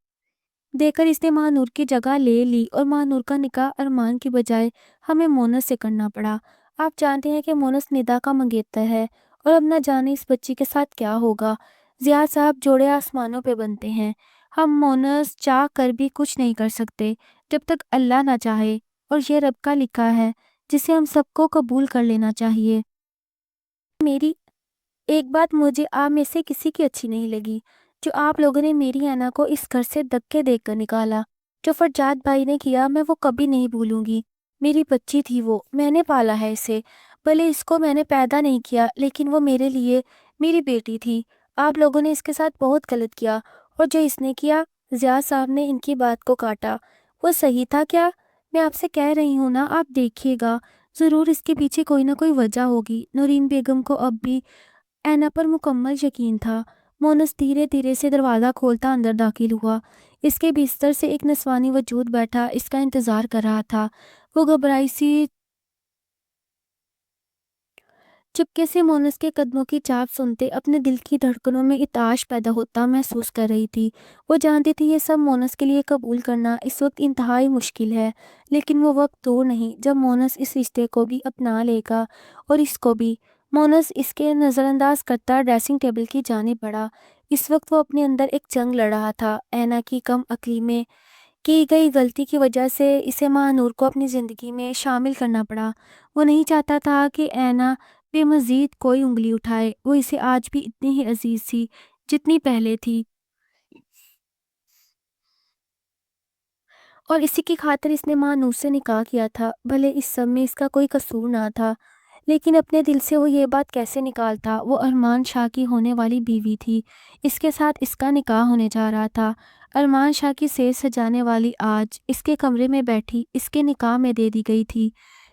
دے کر اس نے ماں نور کی جگہ لے لی، اور ماں نور کا نکاح ارمان کی بجائے ہمیں مونس سے کرنا پڑا۔ آپ جانتے ہیں کہ مونس ندا کا منگیتر ہے، اور اب نہ جانے اس بچی کے ساتھ کیا ہوگا۔ زیاد صاحب، جوڑے آسمانوں پہ بنتے ہیں، ہم مونس چاہ کر بھی کچھ نہیں کر سکتے جب تک اللہ نہ چاہے، اور یہ رب کا لکھا ہے جسے ہم سب کو قبول کر لینا چاہیے۔ میری ایک بات مجھے آپ میں سے کسی کی اچھی نہیں لگی، جو آپ لوگوں نے میری اینا کو اس گھر سے دھکے دے کر نکالا۔ جو فرجاد بھائی نے کیا میں وہ کبھی نہیں بھولوں گی۔ میری بچی تھی وہ، میں نے پالا ہے اسے، بھلے اس کو میں نے پیدا نہیں کیا، لیکن وہ میرے لیے میری بیٹی تھی۔ آپ لوگوں نے اس کے ساتھ بہت غلط کیا، اور جو اس نے کیا، زیاد صاحب نے ان کی بات کو کاٹا، وہ صحیح تھا کیا؟ میں آپ سے کہہ رہی ہوں نا، آپ دیکھیے گا، ضرور اس کے پیچھے کوئی نہ کوئی وجہ ہوگی۔ نورین بیگم کو اب بھی اینا پر مکمل یقین تھا۔ مونس دھیرے دھیرے سے دروازہ کھولتا اندر داخل ہوا۔ اس کے بستر سے ایک نسوانی وجود بیٹھا اس کا انتظار کر رہا تھا۔ وہ گھبرائی سی چپکے سے مونس کے قدموں کی چاپ سنتے اپنے دل کی دھڑکنوں میں اتاش پیدا ہوتا محسوس کر رہی تھی۔ وہ جانتی تھی یہ سب مونس کے لیے قبول کرنا اس وقت انتہائی مشکل ہے، لیکن وہ وقت دور نہیں جب مونس اس رشتے کو بھی اپنا لے گا، اور اس کو بھی۔ مونس اس کے نظر انداز کرتا ڈریسنگ ٹیبل کی جانب بڑھا۔ اس وقت وہ اپنے اندر ایک جنگ لڑ رہا تھا۔ اینا کی کم عقلی میں کی گئی غلطی کی وجہ سے اسے ماں نور کو اپنی زندگی میں شامل کرنا پڑا۔ وہ نہیں چاہتا تھا کہ اینا بے مزید کوئی انگلی اٹھائے۔ وہ اسے آج بھی اتنی ہی عزیز تھی جتنی پہلے تھی، اور اسی کی خاطر اس نے ماں نور سے نکاح کیا تھا۔ بھلے اس سب میں اس کا کوئی قصور نہ تھا، لیکن اپنے دل سے وہ یہ بات کیسے نکالتا؟ وہ ارمان شاہ کی ہونے والی بیوی تھی، اس کے ساتھ اس کا نکاح ہونے جا رہا تھا۔ ارمان شاہ کی سیج سجانے والی آج اس کے کمرے میں بیٹھی اس کے نکاح میں دے دی گئی تھی۔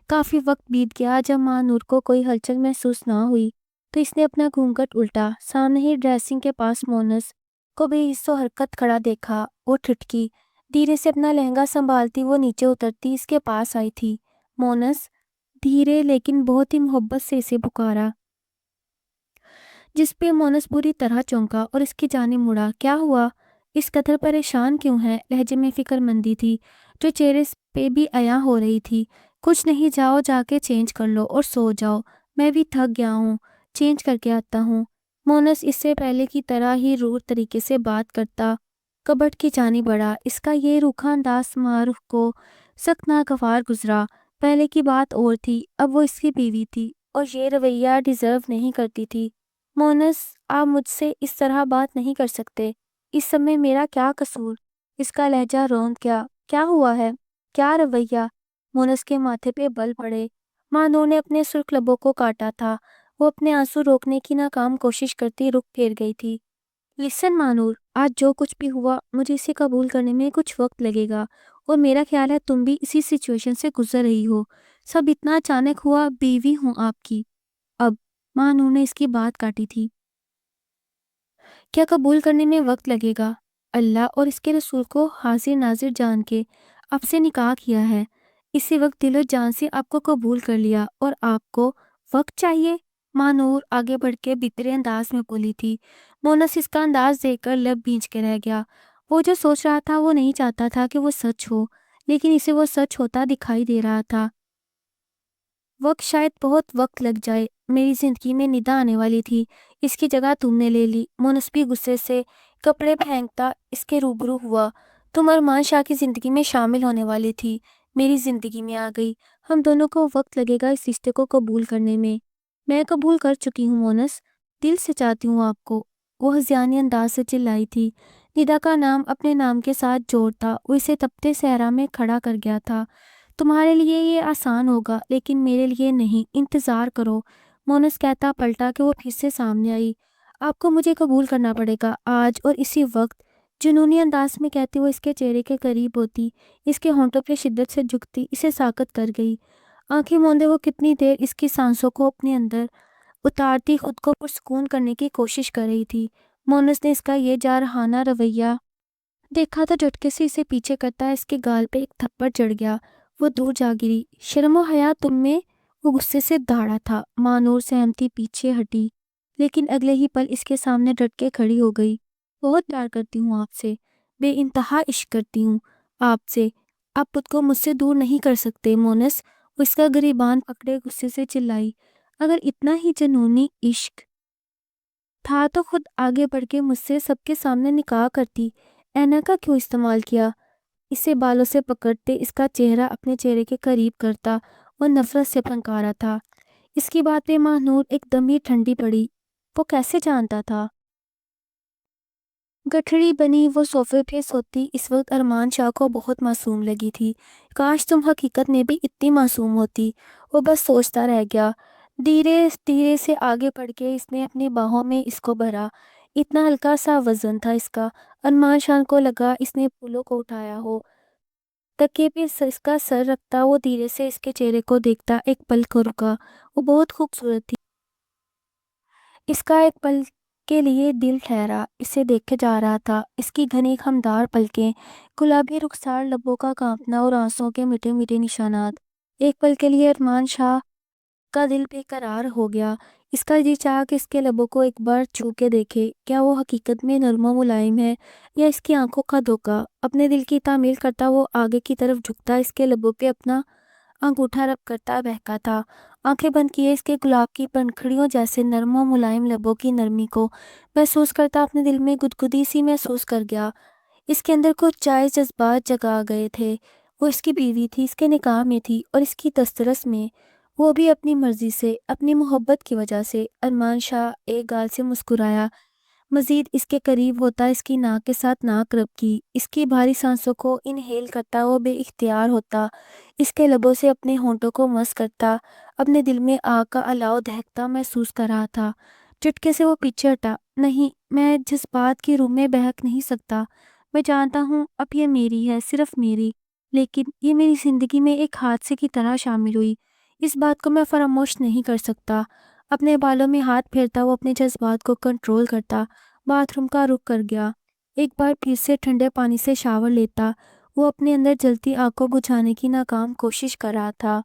کافی وقت بیت گیا، جب ماں نور کو کوئی ہلچل محسوس نہ ہوئی تو اس نے اپنا گھونگھٹ الٹا۔ سامنے ہی ڈریسنگ کے پاس مونس کو بے حس و حرکت کھڑا دیکھا۔ وہ ٹھٹکی، دھیرے سے اپنا لہنگا سنبھالتی وہ نیچے اترتی اس کے پاس آئی تھی۔ مونس، دھیرے لیکن بہت ہی محبت سے اسے پکارا، جس پہ مونس بری طرح چونکا اور اس کی جانب مڑا۔ کیا ہوا؟ اس قدر پریشان کیوں ہے؟ لہجے میں فکر مندی تھی جو چہرے پہ بھی عیاں ہو رہی تھی۔ کچھ نہیں، جاؤ جا کے چینج کر لو اور سو جاؤ، میں بھی تھک گیا ہوں، چینج کر کے آتا ہوں۔ مونس اس سے پہلے کی طرح ہی رود طریقے سے بات کرتا کبٹ کی جانب بڑھا۔ اس کا یہ روکھا انداز معروف کو سخت ناگوار گزرا۔ پہلے کی بات اور تھی، اب وہ اس کی بیوی تھی اور یہ رویہ ڈیزرو نہیں کرتی تھی۔ مونس، آپ مجھ سے اس طرح بات نہیں کر سکتے، اس سب میں میرا کیا قصور؟ اس کا لہجہ روند گیا۔ کیا ہوا ہے؟ کیا رویہ؟ مونس کے ماتھے پہ بل پڑے۔ ماں نور نے اپنے سرخ لبوں کو کاٹا تھا، وہ اپنے آنسو روکنے کی ناکام کوشش کرتی رخ پھیر گئی تھی۔ لسن ماں نور، آج جو کچھ بھی ہوا مجھے اسے قبول کرنے میں کچھ وقت لگے گا، اور میرا خیال ہے تم بھی اسی سچویشن سے گزر رہی ہو۔ سب اتنا اچانک ہوا، بیوی ہوں آپ کی اب۔ ماں نور نے اس کی بات کاٹی تھی۔ کیا قبول کرنے میں وقت لگے گا؟ اللہ اور اس کے رسول کو حاضر ناظر جان کے آپ سے نکاح کیا ہے، اسی وقت دل و جان سے آپ کو قبول کر لیا، اور آپ کو وقت چاہیے؟ ماں نور آگے بڑھ کے بھیترے انداز میں بولی تھی۔ مونس اس کا انداز دیکھ کر لب بھینچ کے رہ گیا۔ وہ جو سوچ رہا تھا وہ نہیں چاہتا تھا کہ وہ سچ ہو، لیکن اسے وہ سچ ہوتا دکھائی دے رہا تھا۔ وقت، شاید بہت وقت لگ جائے۔ میری زندگی میں ندا آنے والی تھی، اس کی جگہ تم نے لے لی۔ مونس بھی غصے سے کپڑے پھینکتا اس کے روبرو ہوا۔ تم ارمان شاہ کی زندگی میں شامل ہونے والی تھی، میری زندگی میں آ گئی۔ ہم دونوں کو وقت لگے گا اس رشتے کو قبول کرنے میں۔ میں قبول کر چکی ہوں مونس، دل سے چاہتی ہوں آپ کو، وہ ہذیانی انداز سے چلائی تھی، ندا کا نام اپنے نام کے ساتھ جوڑتا وہ اسے تپتے صحرا میں کھڑا کر گیا تھا۔ تمہارے لیے یہ آسان ہوگا لیکن میرے لیے نہیں، انتظار کرو، مونس کہتا پلٹا کہ وہ پھر سے سامنے آئی۔ آپ کو مجھے قبول کرنا پڑے گا آج اور اسی وقت، جنونی انداز میں کہتی وہ اس کے چہرے کے قریب ہوتی، اس کے ہونٹوں پہ شدت سے جھکتی، اسے ساکت کر گئی۔ آنکھیں موندے وہ کتنی دیر اس کی سانسوں کو اپنے اندر اتارتی خود کو پرسکون کرنے کی کوشش کر رہی تھی۔ مونس نے اس کا یہ جارحانہ رویہ دیکھا تو جھٹکے سے اسے پیچھے کرتا اس کے گال پہ ایک تھپڑ چڑھ گیا۔ وہ دور جا گری۔ شرم و حیا تم میں؟ وہ غصے سے دھاڑا تھا۔ ماں نور سہمتی پیچھے ہٹی لیکن اگلے ہی پل اس کے سامنے ڈٹ کے کھڑی ہو گئی۔ بہت پیار کرتی ہوں آپ سے، بے انتہا عشق کرتی ہوں آپ سے، آپ خود کو مجھ سے دور نہیں کر سکتے مونس۔ وہ اس کا گریبان پکڑے غصے سے چلائی، اگر اتنا ہی جنونی عشق تھا تو خود آگے بڑھ کے مجھ سے سب کے سامنے نکاح کرتی۔ اینا کا کیوں استعمال کیا؟ اسے بالوں سے پکڑتے اس کا چہرہ اپنے چہرے کے قریب کرتا وہ نفرت سے پھنکارا تھا۔ اس کی بات پہ ماں نور ایک دم ہی ٹھنڈی پڑی۔ وہ کیسے جانتا تھا؟ گٹھڑی بنی وہ صوفے پہ سوتی اس وقت ارمان شاہ کو بہت معصوم لگی تھی۔ کاش تم حقیقت میں بھی اتنی معصوم ہوتی۔ وہ بس سوچتا رہ گیا۔ دھیرے دھیرے سے آگے بڑھ کے اس نے اپنی باہوں میں اس کو بھرا۔ اتنا ہلکا سا وزن تھا اس کا، ارمان شاہ کو لگا اس نے پھولوں کو اٹھایا ہو۔ تکیے پہ اس کا سر رکھتا وہ دھیرے سے اس کے چہرے کو دیکھتا، ایک پل کو رکا۔ وہ بہت خوبصورت تھی۔ اس کا ایک پل کے لیے دل ٹھہرا، اسے دیکھے جا رہا تھا۔ اس کی گھنی خمدار پلکیں، گلابی رخسار، لبوں کا کانپنا اور آنسوؤں کے میٹھے میٹھے نشانات۔ ایک پل کے لیے ارمان شاہ کا دل بے قرار ہو گیا۔ اس کا جی چاہا کہ اس کے لبوں کو ایک بار چھو کے دیکھے۔ کیا وہ حقیقت میں نرم و ملائم ہے یا اس کی آنکھوں کا دھوکہ؟ اپنے دل کی تعمیل کرتا وہ آگے کی طرف جھکتا، اس کے لبوں پہ اپنا انگوٹھا رب کرتا بہکا تھا۔ آنکھیں بند کیے اس کے گلاب کی پنکھڑیوں جیسے نرم و ملائم لبوں کی نرمی کو محسوس کرتا اپنے دل میں گدگدی سی محسوس کر گیا۔ اس کے اندر کچھ جائز جذبات جگا گئے تھے۔ وہ اس کی بیوی تھی، اس کے نکاح میں تھی اور اس کی دسترس میں، وہ بھی اپنی مرضی سے، اپنی محبت کی وجہ سے۔ ارمان شاہ ایک گال سے مسکرایا، مزید اس کے قریب ہوتا، اس کی ناک کے ساتھ ناک رب کی، اس کی بھاری سانسوں کو انہیل کرتا وہ بے اختیار ہوتا، اس کے لبوں سے اپنے ہونٹوں کو مس کرتا، اپنے دل میں آگ کا الاؤ دہکتا محسوس کر رہا تھا۔ چٹکے سے وہ پیچھے ہٹا۔ نہیں، میں جذبات کی روح میں بہک نہیں سکتا۔ میں جانتا ہوں اب یہ میری ہے، صرف میری، لیکن یہ میری زندگی میں ایک حادثے کی طرح شامل ہوئی۔ اس بات کو میں فراموش نہیں کر سکتا۔ اپنے بالوں میں ہاتھ پھیرتا وہ اپنے جذبات کو کنٹرول کرتا باتھ روم کا رخ کر گیا۔ ایک بار پھر سے ٹھنڈے پانی سے شاور لیتا وہ اپنے اندر جلتی آگ کو بجھانے کی ناکام کوشش کر رہا تھا۔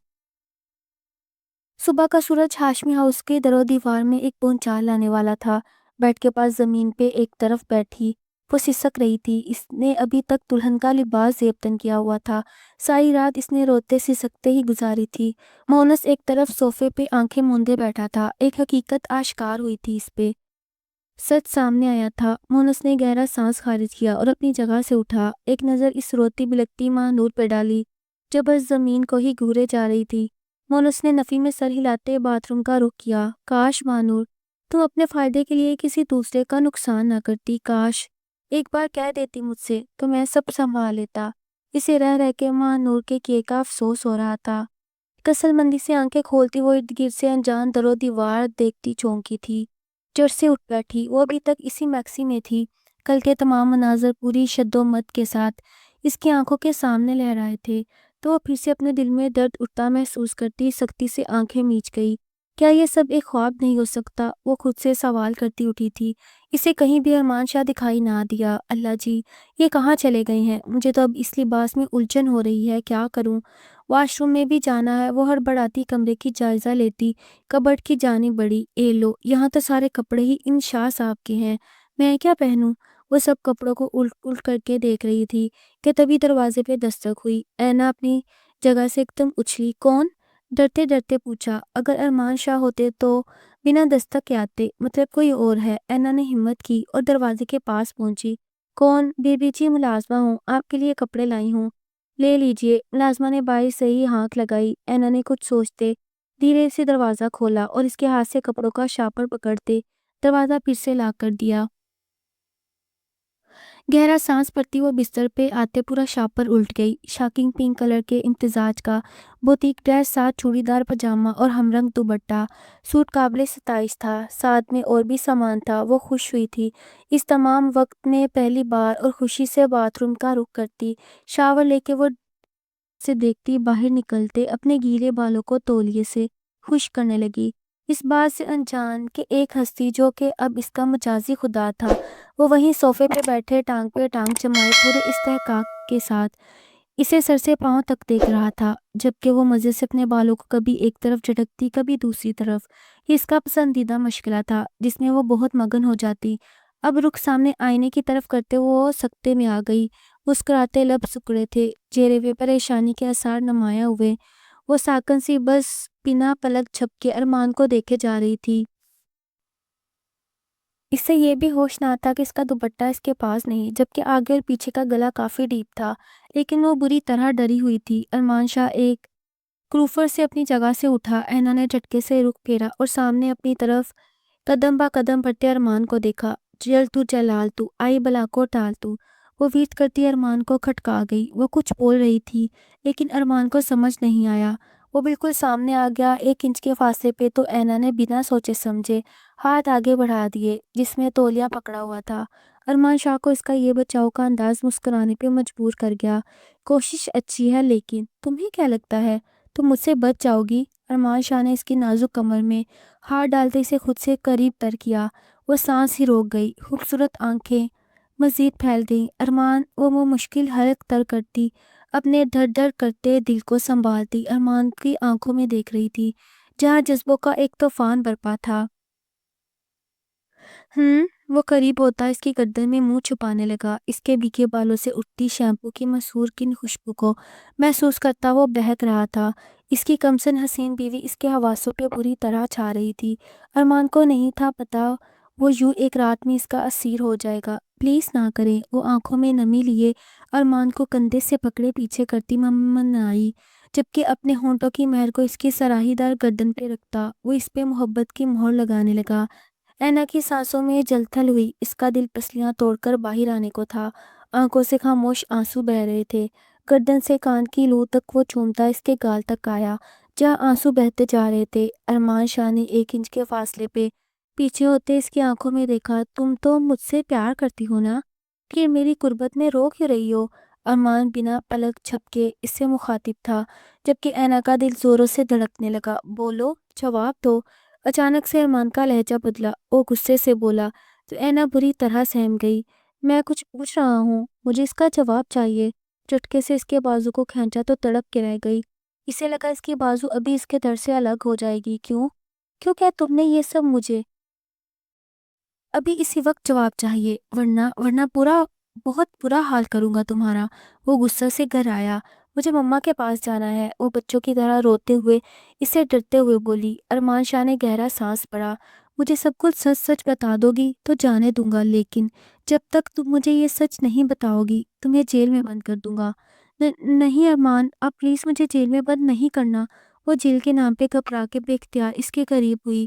صبح کا سورج ہاشمی ہاؤس کے در و دیوار میں ایک بھونچال لانے والا تھا۔ بیڈ کے پاس زمین پہ ایک طرف بیٹھی وہ سسک رہی تھی۔ اس نے ابھی تک دلہن کا لباس زیب تن کیا ہوا تھا۔ ساری رات اس نے روتے سسکتے ہی گزاری تھی۔ مونس ایک طرف صوفے پہ آنکھیں موندے بیٹھا تھا۔ ایک حقیقت آشکار ہوئی تھی اس پہ، سچ سامنے آیا تھا۔ مونس نے گہرا سانس خارج کیا اور اپنی جگہ سے اٹھا، ایک نظر اس روتی بلکتی ماں نور پہ ڈالی جو بس زمین کو ہی گھورے جا رہی تھی۔ مونس نے نفی میں سر ہلاتے باتھ روم کا رخ کیا۔ کاش ماں نور تم اپنے فائدے کے لیے کسی دوسرے کا نقصان نہ کرتی، کاش ایک بار کہہ دیتی مجھ سے تو میں سب سنبھال لیتا۔ اسے رہ رہ کے ماں نور کے کیے کا افسوس ہو رہا تھا۔ کسل مندی سے آنکھیں کھولتی وہ ارد گرد سے انجان در و دیوار دیکھتی چونکی تھی۔ جڑ سے اٹھ بیٹھی، وہ ابھی تک اسی میکسی میں تھی۔ کل کے تمام مناظر پوری شد و مت کے ساتھ اس کی آنکھوں کے سامنے لہرائے تھے، تو وہ پھر سے اپنے دل میں درد اٹھتا محسوس کرتی سختی سے آنکھیں میچ گئی۔ کیا یہ سب ایک خواب نہیں ہو سکتا؟ وہ خود سے سوال کرتی اٹھی تھی۔ اسے کہیں بھی ارمان شاہ دکھائی نہ دیا۔ اللہ جی، یہ کہاں چلے گئے ہیں؟ مجھے تو اب اس لباس میں الجھن ہو رہی ہے، کیا کروں؟ واش روم میں بھی جانا ہے۔ وہ ہڑبڑاتی کمرے کی جائزہ لیتی، کبرڈ کی جانب بڑھی۔ اے لو، یہاں تو سارے کپڑے ہی ان شاہ صاحب کے ہیں، میں کیا پہنوں؟ وہ سب کپڑوں کو الٹ الٹ کر کے دیکھ رہی تھی کہ تبھی دروازے پہ دستک ہوئی۔ اینا اپنی جگہ سے ایک دم اچھلی۔ کون؟ ڈرتے ڈرتے پوچھا۔ اگر ارمان شاہ ہوتے تو بنا دستک کے آتے، مطلب کوئی اور ہے۔ اینا نے ہمت کی اور دروازے کے پاس پہنچی۔ کون؟ بی بی جی ملازمہ ہوں، آپ کے لیے کپڑے لائی ہوں، لے لیجئے۔ ملازمہ نے باعث سے ہی ہانک لگائی۔ اینا نے کچھ سوچتے دھیرے سے دروازہ کھولا اور اس کے ہاتھ سے کپڑوں کا شاپر پکڑتے دروازہ پھر سے لاک کر دیا۔ گہرا سانس پڑتی وہ بستر پہ آتے پورا شاپ پر الٹ گئی۔ شاکنگ پنک کلر کے امتزاج کا بوتیک ڈریس، ساتھ چوڑی دار پاجامہ اور ہم رنگ دوپٹہ۔ سوٹ قابل ستائش تھا، ساتھ میں اور بھی سامان تھا۔ وہ خوش ہوئی تھی اس تمام وقت میں پہلی بار، اور خوشی سے باتھ روم کا رخ کرتی، شاور لے کے وہ سے دیکھتی باہر نکلتے اپنے گیلے بالوں کو تولیے سے خشک کرنے لگی، اس بات سے انجان کہ ایک ہستی جو کہ اب اس کا مجازی خدا تھا، وہ وہیں صوفے پہ بیٹھے ٹانگ پہ ٹانگ جمائے پورے استحقاق کے ساتھ اسے سر سے پاؤں تک دیکھ رہا تھا، جبکہ وہ مزے سے اپنے بالوں کو کبھی ایک طرف جھٹکتی کبھی دوسری طرف۔ یہ اس کا پسندیدہ مشغلہ تھا جس میں وہ بہت مگن ہو جاتی۔ اب رخ سامنے آئینے کی طرف کرتے وہ سکتے میں آ گئی، مسکراتے لب سکڑے تھے، چہرے پہ پریشانی کے آثار نمایاں ہوئے۔ وہ ساکن سی بس بنا پلک جھپکے ارمان کو دیکھے جا رہی تھی۔ اس سے یہ بھی ہوش نہ تھا کہ اس کا دوپٹہ اس کے پاس نہیں، جبکہ آگے اور پیچھے کا گلا کافی ڈیپ تھا، لیکن وہ بری طرح ڈری ہوئی تھی۔ ارمان شاہ ایک کروفر سے اپنی جگہ سے اٹھا۔ اینا نے جھٹکے سے رخ پھیرا اور سامنے اپنی طرف قدم با قدم بڑھتے ارمان کو دیکھا۔ جل تو جلال تو، آئی بلا کو ٹال تو، وہ ویت کرتی ارمان کو کھٹکا گئی۔ وہ کچھ بول رہی تھی لیکن ارمان کو سمجھ نہیں آیا۔ وہ بالکل سامنے آ گیا، 1 انچ کے فاصلے پہ، تو اینا نے بنا سوچے سمجھے ہاتھ آگے بڑھا دیے جس میں تولیہ پکڑا ہوا تھا۔ ارمان شاہ کو اس کا یہ بچاؤ کا انداز مسکرانے پہ مجبور کر گیا۔ کوشش اچھی ہے، لیکن تمہیں کیا لگتا ہے تم مجھ سے بچ جاؤ گی؟ ارمان شاہ نے اس کی نازک کمر میں ہاتھ ڈالتے اسے خود سے قریب تر کیا۔ وہ سانس ہی روک گئی، خوبصورت آنکھیں مزید پھیل گئیں۔ ارمان وہ مشکل حرکت تر کرتی، اپنے دھڑ دھڑ کرتے دل کو سنبھالتی ارمان کی آنکھوں میں دیکھ رہی تھی، جہاں جذبوں کا ایک طوفان برپا تھا۔ وہ قریب ہوتا اس کی گردن میں منہ چھپانے لگا، اس کے بھیگے بالوں سے اٹھتی شیمپو کی مسحور کن خوشبو کو محسوس کرتا وہ بہک رہا تھا۔ اس کی کمسن حسین بیوی اس کے حواسوں پہ بری طرح چھا رہی تھی۔ ارمان کو نہیں تھا پتا وہ یوں ایک رات میں اس کا اسیر ہو جائے گا۔ پلیز نہ کریں، وہ آنکھوں میں نمی لیے ارمان کو کندھے سے پکڑے پیچھے کرتی منائی، جبکہ اپنے ہونٹوں کی مہر کو اس کی سراہی دار گردن پہ رکھتا وہ اس پہ محبت کی مہر لگانے لگا۔ اینا کی سانسوں میں جل تھل ہوئی، اس کا دل پسلیاں توڑ کر باہر آنے کو تھا۔ آنکھوں سے خاموش آنسو بہہ رہے تھے، گردن سے کان کی لو تک وہ چومتا اس کے گال تک آیا جہاں آنسو بہتے جا رہے تھے۔ ارمان شاہ نے 1 انچ کے فاصلے پہ پیچھے ہوتے اس کی آنکھوں میں دیکھا۔ تم تو مجھ سے پیار کرتی ہو نا، پھر میری قربت میں رو کیوں رہی ہو؟ ارمان بنا پلک جھپکے اس سے مخاطب تھا، جبکہ اینا کا دل زوروں سے دھڑکنے لگا۔ بولو، جواب دو۔ اچانک سے ارمان کا لہجہ بدلا، وہ غصے سے بولا تو اینا بری طرح سہم گئی۔ میں کچھ پوچھ رہا ہوں، مجھے اس کا جواب چاہیے۔ چٹکے سے اس کے بازو کو کھینچا تو تڑپ کے رہ گئی۔ اسے لگا اس کی بازو ابھی اس کے در سے الگ ہو جائے گی۔ کیوں کیا تم نے یہ سب مجھے ابھی اسی وقت جواب چاہیے، ورنہ بہت برا حال کروں گا تمہارا۔ وہ غصہ سے گھر آیا۔ مجھے مما کے پاس جانا ہے، وہ بچوں کی طرح روتے ہوئے اسے ڈرتے ہوئے بولی۔ ارمان شاہ نے گہرا سانس پڑا۔ مجھے سب کچھ سچ سچ بتا دو گی تو جانے دوں گا، لیکن جب تک تم مجھے یہ سچ نہیں بتاؤ گی تمہیں جیل میں بند کر دوں گا۔ نہیں ارمان، آپ پلیز مجھے جیل میں بند نہیں کرنا۔ وہ جیل کے نام پہ گھبرا کے بے اختیار اس کے قریب ہوئی۔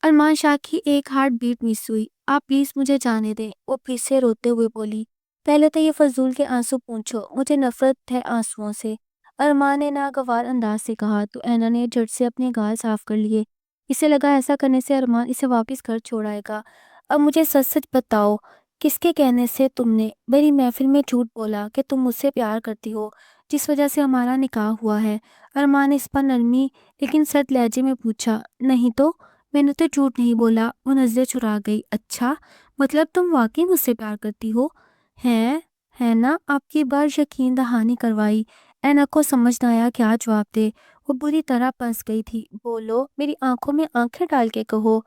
ارمان شاہ کی ایک ہارٹ بیٹ مس ہوئی۔ آپ پلیز مجھے جانے دیں، وہ پھر سے روتے ہوئے بولی۔ پہلے تو یہ فضول کے آنسو پونچھو، مجھے نفرت ہے آنسوؤں سے، ارمان نے ناگوار انداز سے کہا، تو اینا نے جھٹ سے اپنے گال صاف کر لیے۔ اسے لگا ایسا کرنے سے ارمان اسے واپس گھر چھوڑائے گا۔ اب مجھے سچ سچ بتاؤ، کس کے کہنے سے تم نے میری محفل میں جھوٹ بولا کہ تم مجھ سے پیار کرتی ہو، جس وجہ سے ہمارا نکاح ہوا ہے؟ ارمان نے اس پر نرمی لیکن سرد لہجے میں پوچھا۔ نہیں تو، میں نے تو جھوٹ نہیں بولا، وہ نظریں چرا گئی۔ اچھا، مطلب تم واقعی مجھ سے پیار کرتی ہو؟ ہے نا؟ آپ کی بار یقین دہانی کروائی۔ اینا کو سمجھ نہ آیا کیا جواب دے، وہ بری طرح پھنس گئی تھی۔ بولو، میری آنکھوں میں آنکھیں ڈال کے کہو،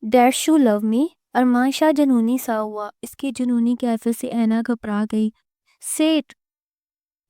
ڈیش یو لو می؟ ارمان شاہ جنونی سا ہوا، اس کی جنونی کیفیت سے اینا گھبرا گئی۔ سیٹ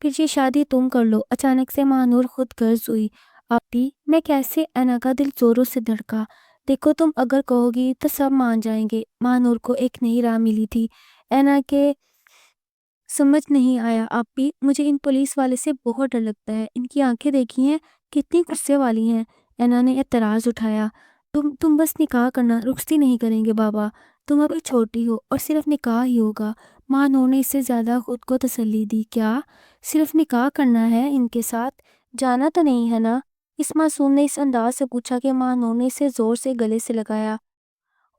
پھر یہ شادی تم کر لو۔ اچانک سے ماں نور خود غرض ہوئی۔ آپی میں کیسے؟ اینا کا دل زوروں سے دھڑکا۔ دیکھو تم اگر کہو گی تو سب مان جائیں گے۔ ماں نور کو ایک نئی راہ ملی تھی۔ اینا کے سمجھ نہیں آیا آپی، مجھے ان پولیس والے سے بہت ڈر لگتا ہے۔ ان کی آنکھیں دیکھی ہیں کتنی غصے والی ہیں۔ اینا نے اعتراض اٹھایا۔ تم بس نکاح کرنا، رخصتی نہیں کریں گے بابا۔ تم ابھی چھوٹی ہو اور صرف نکاح ہی ہوگا۔ ماں نور نے اس سے زیادہ خود کو تسلی دی۔ کیا صرف نکاح کرنا ہے ان کے ساتھ؟ جانا تو نہیں ہے نا؟ اس معصوم نے اس انداز سے پوچھا کہ ماں نور نے اسے زور سے گلے سے لگایا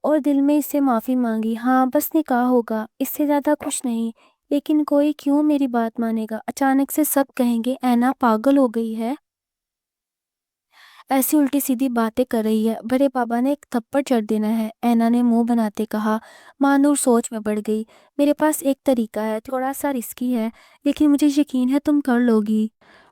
اور دل میں اس سے معافی مانگی۔ ہاں بس نکاح ہوگا، اس سے زیادہ کچھ نہیں۔ لیکن کوئی کیوں میری بات مانے گا؟ اچانک سے سب کہیں گے اینا پاگل ہو گئی ہے، ایسی الٹی سیدھی باتیں کر رہی ہے، بڑے بابا نے ایک تھپڑ چڑھ دینا ہے۔ اینا نے منہ بناتے کہا۔ ماں نور سوچ میں پڑ گئی۔ میرے پاس ایک طریقہ ہے، تھوڑا سا رسکی ہے، لیکن مجھے یقین ہے تم کر لو گی۔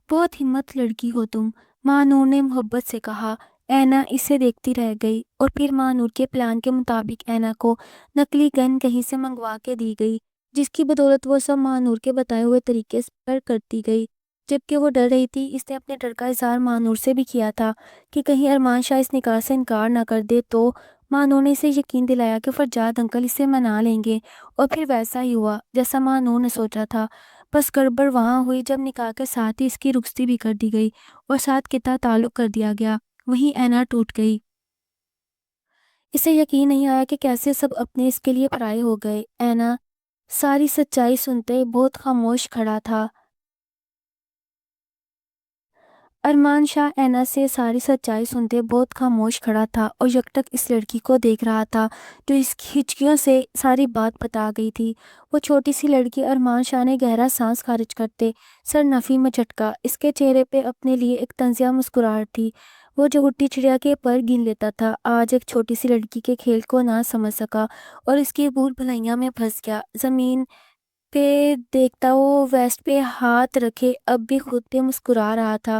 بہت ہمت لڑکی ہو تم، ماں نور نے محبت سے کہا۔ اینا اسے دیکھتی رہ گئی اور پھر ماں نور کے پلان کے مطابق اینا کو نقلی گن کہیں سے منگوا کے دی گئی، جس کی بدولت وہ سب ماں نور کے بتائے ہوئے طریقے پر کرتی گئی۔ جبکہ وہ ڈر رہی تھی، اس نے اپنے ڈر کا اظہار ماں نور سے بھی کیا تھا کہ کہیں ارمان شاہ اس نکاح سے انکار نہ کر دے، تو ماں نور نے اسے یقین دلایا کہ فرجاد انکل اسے منا لیں گے، اور پھر ویسا ہی ہوا جیسا ماں نور نے سوچا تھا۔ بس گڑبڑ وہاں ہوئی جب نکاح کے ساتھ ہی اس کی رخصتی بھی کر دی گئی اور ساتھ قطع تعلق کر دیا گیا۔ وہیں اینا ٹوٹ گئی۔ اسے یقین نہیں آیا کہ کیسے سب اپنے اس کے لیے پرائے ہو گئے۔ اینا ساری سچائی سنتے بہت خاموش کھڑا تھا۔ ارمان شاہ اینا سے ساری سچائی سنتے بہت خاموش کھڑا تھا اور یکٹک اس لڑکی کو دیکھ رہا تھا جو اس کی ہچکیوں سے ساری بات بتا گئی تھی۔ وہ چھوٹی سی لڑکی۔ ارمان شاہ نے گہرا سانس خارج کرتے سر نفی میں جھٹکا۔ اس کے چہرے پہ اپنے لیے ایک طنزیہ مسکراہٹ تھی۔ وہ جو اڑتی چڑیا کے پر گن لیتا تھا، آج ایک چھوٹی سی لڑکی کے کھیل کو نہ سمجھ سکا اور اس کی بھول بھلائیاں میں پھنس گیا۔ زمین پہ دیکھتا وہ ویسٹ پہ ہاتھ رکھے اب بھی خود پہ مسکرا رہا تھا۔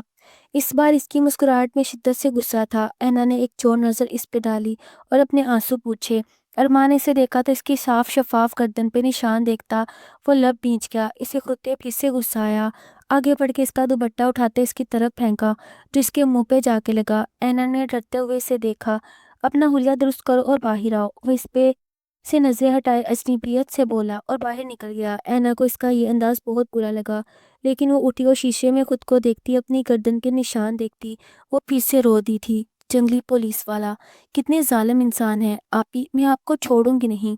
اس بار اس کی مسکراہٹ میں شدت سے غصہ تھا۔ اینا نے ایک چور نظر اس پہ ڈالی اور اپنے آنسو پوچھے۔ ارمان نے اسے دیکھا تو اس کی صاف شفاف گردن پہ نشان دیکھتا وہ لب بھینچ گیا۔ اسے خود پہ پھر سے غصہ آیا۔ آگے بڑھ کے اس کا دوپٹہ اٹھاتے اس کی طرف پھینکا جو اس کے منہ پہ جا کے لگا۔ اینا نے ڈرتے ہوئے اسے دیکھا۔ اپنا حلیہ درست کرو اور باہر آؤ، وہ اس پہ سے نظریں ہٹائے اجنبیت سے بولا اور باہر نکل گیا۔ اینا کو اس کا یہ انداز بہت برا لگا، لیکن وہ اٹھی اور شیشے میں خود کو دیکھتی، اپنی گردن کے نشان دیکھتی وہ پھر سے رو دی تھی۔ جنگلی پولیس والا کتنے ظالم انسان ہے آپی، میں آپ کو چھوڑوں گی نہیں۔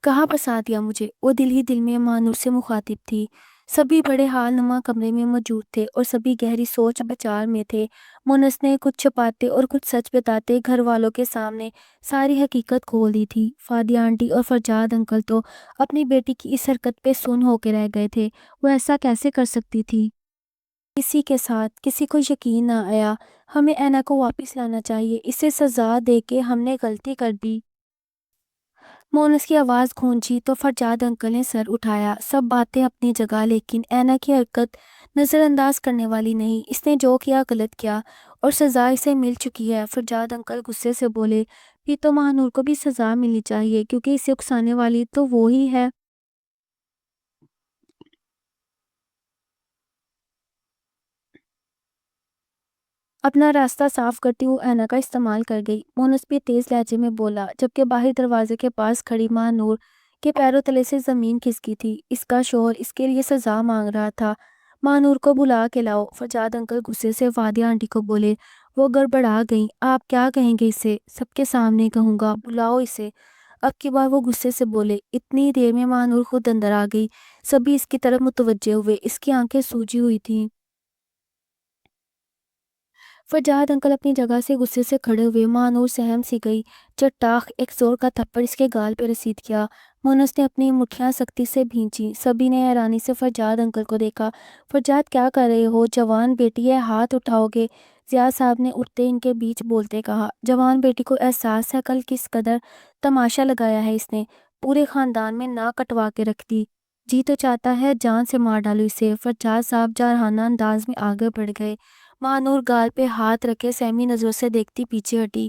کہاں پھنسا دیا مجھے؟ وہ دل ہی دل میں ماں نور سے مخاطب تھی۔ سبھی بڑے حال نما کمرے میں موجود تھے اور سبھی گہری سوچ بچار میں تھے۔ مونس نے کچھ چھپاتے اور کچھ سچ بتاتے گھر والوں کے سامنے ساری حقیقت کھول دی تھی۔ فادی آنٹی اور فرجاد انکل تو اپنی بیٹی کی اس حرکت پہ سن ہو کے رہ گئے تھے۔ وہ ایسا کیسے کر سکتی تھی؟ کسی کے ساتھ کسی کو یقین نہ آیا۔ ہمیں اینا کو واپس لانا چاہیے، اسے سزا دے کے ہم نے غلطی کر دی۔ مونس کی آواز گونجی تو فرجاد انکل نے سر اٹھایا۔ سب باتیں اپنی جگہ، لیکن اینا کی حرکت نظر انداز کرنے والی نہیں۔ اس نے جو کیا غلط کیا اور سزا اسے مل چکی ہے۔ فرجاد انکل غصے سے بولے۔ پھر تو ماں نور کو بھی سزا ملنی چاہیے، کیونکہ اسے اکسانے والی تو وہی ہے۔ اپنا راستہ صاف کرتی وہ اینا کا استعمال کر گئی۔ مونس بھی تیز لہجے میں بولا، جبکہ باہر دروازے کے پاس کھڑی ماں نور کے پیروں تلے سے زمین کھسکی تھی۔ اس کا شوہر اس کے لیے سزا مانگ رہا تھا۔ ماں نور کو بلا کے لاؤ، فرجاد انکل غصے سے فادی آنٹی کو بولے۔ وہ گڑبڑا گئیں۔ آپ کیا کہیں گے اسے؟ سب کے سامنے کہوں گا، بلاؤ اسے۔ اب کی بار وہ غصے سے بولے۔ اتنی دیر میں ماں نور خود اندر آ گئی۔ سبھی اس کی طرف متوجہ ہوئے۔ اس کی آنکھیں سوجی ہوئی تھیں۔ فرجاد انکل اپنی جگہ سے غصے سے کھڑے ہوئے۔ ماں نور سہم سی گئی۔ چٹاخ ایک زور کا تھپڑ اس کے گال پہ رسید کیا۔ مونس نے اپنی مٹھیاں سختی سے بھینچی۔ سبھی نے حیرانی سے فرجاد انکل کو دیکھا۔ فرجاد کیا کر رہے ہو؟ جوان بیٹی ہے، ہاتھ اٹھاؤ گے؟ ضیاء صاحب نے اٹھتے ان کے بیچ بولتے کہا۔ جوان بیٹی کو احساس ہے کل کس قدر تماشا لگایا ہے اس نے، پورے خاندان میں ناک کٹوا کے رکھ دی۔ جی تو چاہتا ہے جان سے مار ڈالو اسے۔ فرجاد صاحب جارحانہ انداز میں آگے بڑھ گئے۔ ماں نور گال پہ ہاتھ رکھے سہمی نظروں سے دیکھتی پیچھے ہٹی۔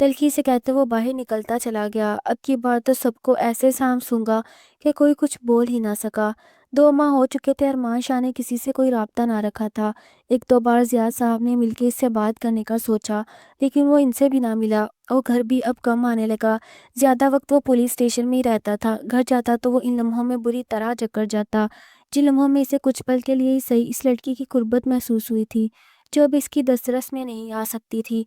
تلخی سے کہتے وہ باہر نکلتا چلا گیا۔ اب کی بار تو سب کو ایسے سانسوں گا کہ کوئی کچھ بول ہی نہ سکا۔ 2 ماہ ہو چکے تھے ارمان شاہ نے کسی سے کوئی رابطہ نہ رکھا تھا۔ 1 2 بار زیاد صاحب نے مل کے اس سے بات کرنے کا سوچا، لیکن وہ ان سے بھی نہ ملا اور گھر بھی اب کم آنے لگا۔ زیادہ وقت وہ پولیس اسٹیشن میں ہی رہتا تھا۔ گھر جاتا تو وہ ان لمحوں میں بری طرح جکڑ جاتا، جن لمحوں میں اسے کچھ پل کے لیے ہی صحیح اس لڑکی کی قربت محسوس ہوئی تھی، جو اب اس کی دسترس میں نہیں آ سکتی تھی۔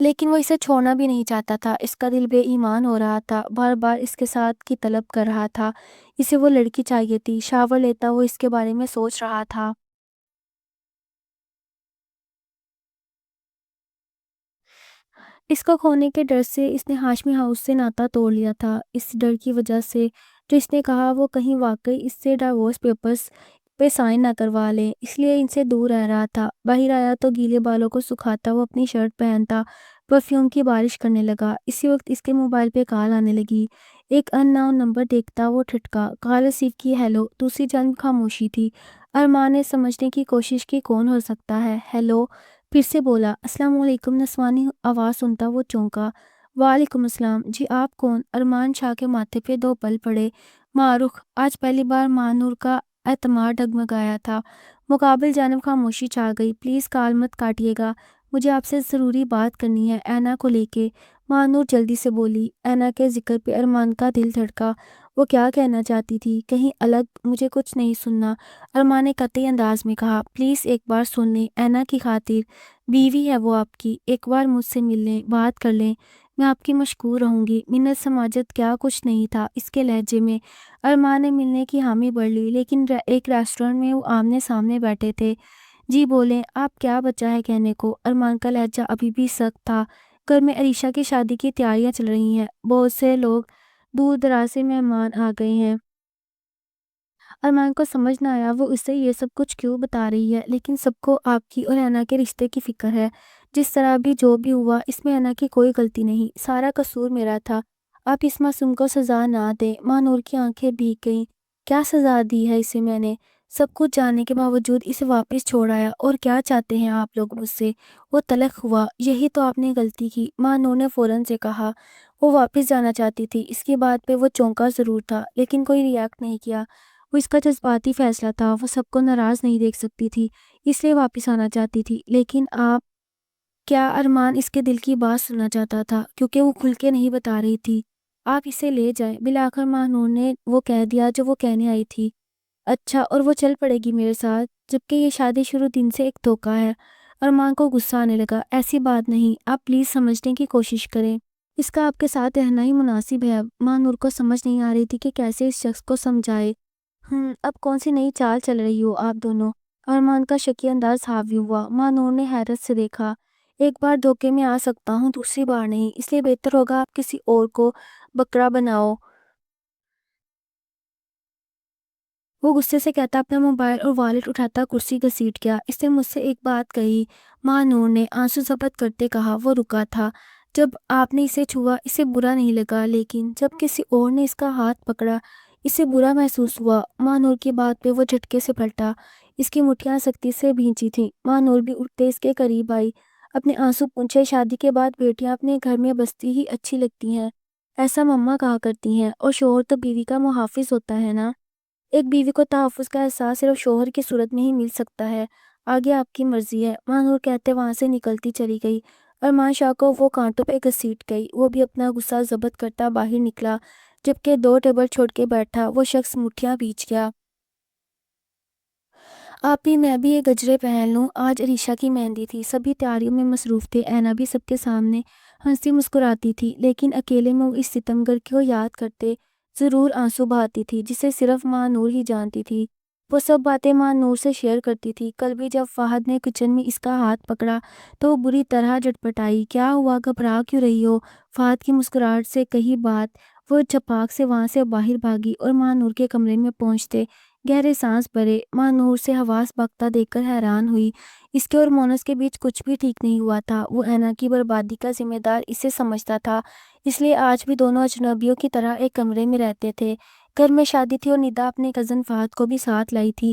لیکن وہ اسے چھوڑنا بھی نہیں چاہتا تھا۔ اس کا دل بے ایمان ہو رہا تھا، بار بار اس کے ساتھ کی طلب کر رہا تھا۔ اسے وہ لڑکی چاہیے تھی۔ شاور لیتا وہ اس کے بارے میں سوچ رہا تھا۔ اس کو کھونے کے ڈر سے اس نے ہاشمی ہاؤس سے ناتا توڑ لیا تھا، اس ڈر کی وجہ سے جو اس نے کہا وہ کہیں واقعی اس سے ڈائیورس پیپرز پہ سائن نہ کروا لے، اس لیے ان سے دور رہ رہا تھا۔ باہر آیا تو گیلے بالوں کو سکھاتا وہ اپنی شرٹ پہنتا، پرفیوم کی بارش کرنے لگا۔ اسی وقت اس کے موبائل پہ کال آنے لگی۔ ایک ان نون نمبر دیکھتا وہ ٹھٹکا۔ کال ریسیو کی۔ ہیلو۔ دوسری جانب خاموشی تھی۔ ارمان نے سمجھنے کی کوشش کی کون ہو سکتا ہے۔ ہیلو پھر سے بولا۔ السلام علیکم نسوانی آواز سنتا وہ چونکا۔ وعلیکم السلام، جی آپ کون؟ ارمان شاہ کے ماتھے پہ 2 پل پڑے۔ معروف۔ آج پہلی بار ماں نور کا اعتماد ڈگمگایا تھا۔ مقابل جانب خاموشی چھا گئی۔ پلیز کال مت کاٹیے گا، مجھے آپ سے ضروری بات کرنی ہے اینا کو لے کے۔ ماں نور جلدی سے بولی۔ اینا کے ذکر پہ ارمان کا دل دھڑکا۔ وہ کیا کہنا چاہتی تھی؟ کہیں الگ؟ مجھے کچھ نہیں سننا، ارمان نے قطعی انداز میں کہا۔ پلیز ایک بار سن لیں اینا کی خاطر، بیوی ہے وہ آپ کی، ایک بار مجھ سے مل لیں، بات کر لیں، میں آپ کی مشکور رہوں گی۔ منت سماجت کیا کچھ نہیں تھا اس کے لہجے میں۔ ارمان نے ملنے کی حامی بھر لی، لیکن ایک ریسٹورنٹ میں وہ آمنے سامنے بیٹھے تھے۔ جی بولیں، آپ کیا بچا ہے کہنے کو؟ ارمان کا لہجہ ابھی بھی سخت تھا۔ گھر میں عریشہ کی شادی کی تیاریاں چل رہی ہیں، بہت سے لوگ دور دراز سے مہمان آ گئے ہیں۔ ارمان کو سمجھ نہ آیا وہ اسے یہ سب کچھ کیوں بتا رہی ہے، لیکن سب کو آپ کی اور اینا کے رشتے کی فکر ہے۔ جس طرح بھی جو بھی ہوا اس میں اینا کی کوئی غلطی نہیں، سارا قصور میرا تھا۔ آپ اس معصوم کو سزا نہ دیں۔ ماں نور کی آنکھیں بھیگ گئیں۔ کیا سزا دی ہے اسے میں نے؟ سب کچھ جاننے کے باوجود اسے واپس چھوڑ آیا، اور کیا چاہتے ہیں آپ لوگ مجھ سے؟ وہ تلخ ہوا۔ یہی تو آپ نے غلطی کی، ماں نور نے فوراً سے کہا۔ وہ واپس جانا چاہتی تھی۔ اس کی بات پہ وہ چونکا ضرور تھا، لیکن کوئی ریاکٹ نہیں کیا۔ وہ اس کا جذباتی فیصلہ تھا، وہ سب کو ناراض نہیں دیکھ سکتی تھی، اس لیے واپس آنا چاہتی تھی۔ لیکن آپ کیا؟ ارمان اس کے دل کی بات سننا چاہتا تھا، کیونکہ وہ کھل کے نہیں بتا رہی تھی۔ آپ اسے لے جائیں، بالآخر ماں نور نے وہ کہہ دیا جو وہ کہنے آئی تھی۔ اچھا، اور وہ چل پڑے گی میرے ساتھ، جبکہ یہ شادی شروع دن سے ایک دھوکہ ہے۔ ارمان کو غصہ آنے لگا۔ ایسی بات نہیں، آپ پلیز سمجھنے کی کوشش کریں، اس کا آپ کے ساتھ رہنا ہی مناسب ہے۔ ماں نور کو سمجھ نہیں آ رہی تھی کہ کیسے اس شخص کو سمجھائے۔ اب کون سی نئی چال چل رہی ہو آپ دونوں؟ ارمان کا شکی انداز حاوی ہوا۔ ماں نور نے حیرت سے دیکھا۔ ایک بار دھوکے میں آ سکتا ہوں، دوسری بار نہیں، اس لیے بہتر ہوگا آپ کسی اور کو بکرا بناؤ۔ وہ غصے سے کہتا اپنا موبائل اور والٹ اٹھاتا کرسی گھسیٹ گیا۔ اس نے مجھ سے ایک بات کہی، ماں نور نے آنسو ضبط کرتے کہا۔ وہ رکا تھا۔ جب آپ نے اسے چھوا اسے برا نہیں لگا، لیکن جب کسی اور نے اس کا ہاتھ پکڑا اسے برا محسوس ہوا۔ ماں نور کی بات پہ وہ جھٹکے سے پلٹا۔ اس کی مٹھیاں سختی سے بھینچی تھیں۔ ماں نور بھی اٹھتے اس کے قریب آئی، اپنے آنسو پونچھے۔ شادی کے بعد بیٹیاں اپنے گھر میں بستی ہی اچھی لگتی ہیں، ایسا مما کہا کرتی ہیں، اور شوہر تو بیوی کا محافظ ہوتا ہے نا۔ ایک بیوی کو تحفظ کا احساس صرف شوہر کی صورت میں ہی مل سکتا ہے۔ آگے آپ کی مرضی ہے، ماں نور کہتے وہاں سے نکلتی چلی گئی۔ ارمان شاہ کو وہ کانٹوں پہ گھسیٹ گئی۔ وہ بھی اپنا غصہ ضبط کرتا باہر نکلا، جبکہ 2 ٹیبل چھوڑ کے بیٹھا وہ شخص مٹھیاں بھیچ گیا۔ آپ بھی میں بھی یہ گجرے پہن لوں؟ آج عریشہ کی مہندی تھی، سبھی تیاریوں میں مصروف تھے۔ اینا بھی سب کے سامنے ہنسی مسکراتی تھی، لیکن اکیلے میں وہ اس ستمگر کو یاد کرتے ضرور آنسو بہاتی تھی، جسے صرف ماں نور ہی جانتی تھی۔ وہ سب باتیں ماں نور سے شیئر کرتی تھی۔ کل بھی جب فہد نے کچن میں اس کا ہاتھ پکڑا تو وہ بری طرح جھٹپٹائی۔ کیا ہوا، گھبرا کیوں رہی ہو؟ فہد کی مسکراہٹ سے کہی بات وہ جھپاک سے وہاں سے باہر بھاگی اور ماں نور کے کمرے میں پہنچتے گہرے سانس بھرے۔ ماں نور سے حواس بختہ دیکھ کر حیران ہوئی۔ اس کے اور مونس کے بیچ کچھ بھی ٹھیک نہیں ہوا تھا۔ وہ اینا کی بربادی کا ذمہ دار اسے سمجھتا تھا، اس لیے آج بھی دونوں اجنبیوں کی طرح ایک کمرے میں رہتے تھے۔ گھر میں شادی تھی اور ندا اپنے کزن فہد کو بھی ساتھ لائی تھی۔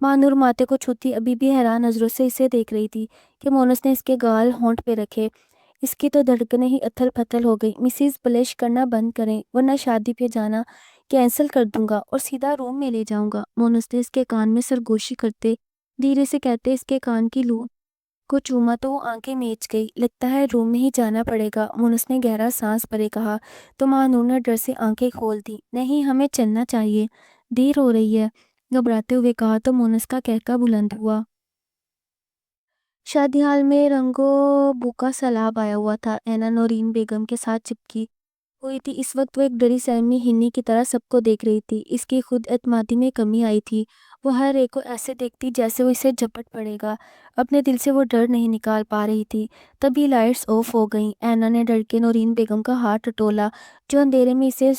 ماں نور ماتے کو چھوتی ابھی بھی حیران نظروں سے اسے دیکھ رہی تھی کہ مونس نے اس کے گال ہونٹ پہ رکھے۔ اس کی تو دھڑکنیں ہی اتھل پتھل ہو گئی۔ مسز بلش کرنا بند کریں ورنہ شادی پہ جانا کینسل کر دوں گا اور سیدھا روم میں لے جاؤں گا، مونس نے اس کے کان میں سرگوشی کرتے دھیرے سے کہتے اس کے کان کی لو کو چوما تو وہ آنکھیں میچ گئی۔ لگتا ہے روم میں ہی جانا پڑے گا، مونس نے گہرا سانس بھرے کہا تو ماں نور نے ڈر سے آنکھیں کھول دی۔ نہیں، ہمیں چلنا چاہیے، دیر ہو رہی ہے، گھبراتے ہوئے کہا تو مونس کا کہکا بلند ہوا۔ شادی حال میں رنگو بو کا سیلاب آیا ہوا تھا۔ اینا نورین بیگم کے ساتھ چپکی ہوئی تھی۔ اس وقت وہ ایک ڈری سہمی ہنی کی طرح سب کو دیکھ رہی تھی۔ اس کی خود اعتمادی میں کمی آئی تھی۔ وہ ہر ایک کو ایسے دیکھتی جیسے وہ اسے جھپٹ پڑے گا۔ اپنے دل سے وہ ڈر نہیں نکال پا رہی تھی۔ تبھی لائٹس آف ہو گئیں۔ اینا نے ڈر کے نورین بیگم کا ہاتھ ٹٹولا جو اندھیرے میں اسے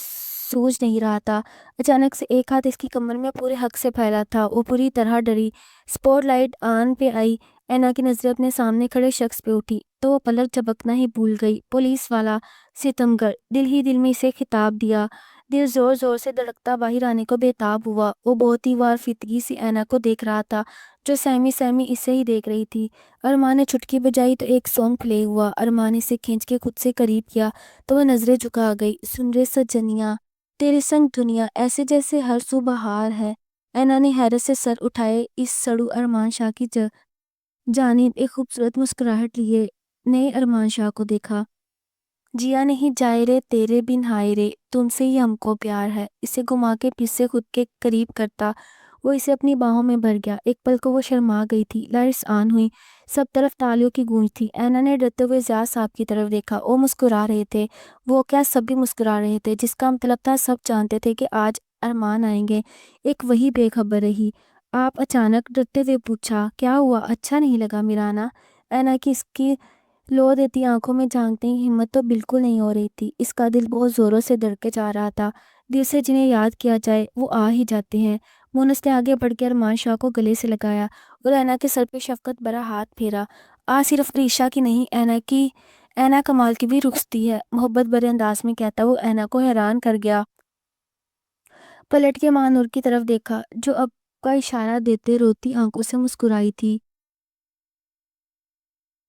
سوج نہیں رہا تھا۔ اچانک سے ایک ہاتھ اس کی کمر میں پورے حق سے پھیلا تھا۔ وہ پوری طرح ڈری۔ سپوٹ لائٹ آن پہ آئی۔ اینا کی نظریں اپنے سامنے کھڑے شخص پہ اٹھی تو وہ پلک جھپکنا ہی بھول گئی۔ پولیس والا، ستمگر، دل ہی دل میں اسے خطاب دیا۔ دل زور زور سے دھڑکتا باہر آنے کو بے تاب ہوا۔ وہ بہت ہی وارفتگی سے اینا کو دیکھ رہا تھا جو سہمی سہمی اسے ہی دیکھ رہی تھی۔ ارمان نے چٹکی بجائی تو ایک سانگ پلے ہوا۔ ارمان نے اسے کھینچ کے خود سے قریب کیا تو وہ نظریں جھکا گئی۔ سن رے سجنیا، تیرے سنگ دنیا ایسے جیسے ہر سو بہار ہے۔ اینا نے حیرت سے سر اٹھائے۔ اس سڑو ارمان شاہ کی جانب ایک خوبصورت مسکراہٹ لیے نئے ارمان شاہ کو دیکھا۔ جیا نہیں جائے رے تیرے بن ہائے رے، تم سے ہی ہم کو پیار ہے۔ اسے گھما کے پھر سے خود کے قریب کرتا وہ اسے اپنی باہوں میں بھر گیا۔ ایک پل کو وہ شرما گئی تھی۔ لائٹس آن ہوئی، سب طرف تالیوں کی گونج تھی۔ اینا نے ڈرتے ہوئے زیاد صاحب کی طرف دیکھا۔ وہ مسکرا رہے تھے۔ وہ کیا سب بھی مسکرا رہے تھے، جس کا مطلب تھا سب جانتے تھے کہ آج ارمان آئیں گے۔ ایک وہی بے خبر رہی۔ آپ اچانک ڈرتے ہوئے پوچھا، کیا ہوا؟ اچھا نہیں لگا میرانا؟ اینا کی اس کی لو دیتی آنکھوں میں جھانکتے ہی ہمت تو بالکل نہیں ہو رہی تھی۔ اس کا دل بہت زوروں سے دھڑکے جا رہا تھا۔ دل سے جنہیں یاد کیا جائے وہ آ ہی جاتے ہیں۔ مونس نے آگے بڑھ کے ارمان شاہ کو گلے سے لگایا اور اینا کے سر پہ شفقت بھرا ہاتھ پھیرا۔ آج صرف عریشہ کی نہیں، اینا کمال کی بھی رخصتی ہے، محبت بھرے انداز میں کہتا وہ اینا کو حیران کر گیا۔ پلٹ کے ماں نور کی طرف دیکھا جو اب کا اشارہ دیتے روتی آنکھوں سے مسکرائی تھی۔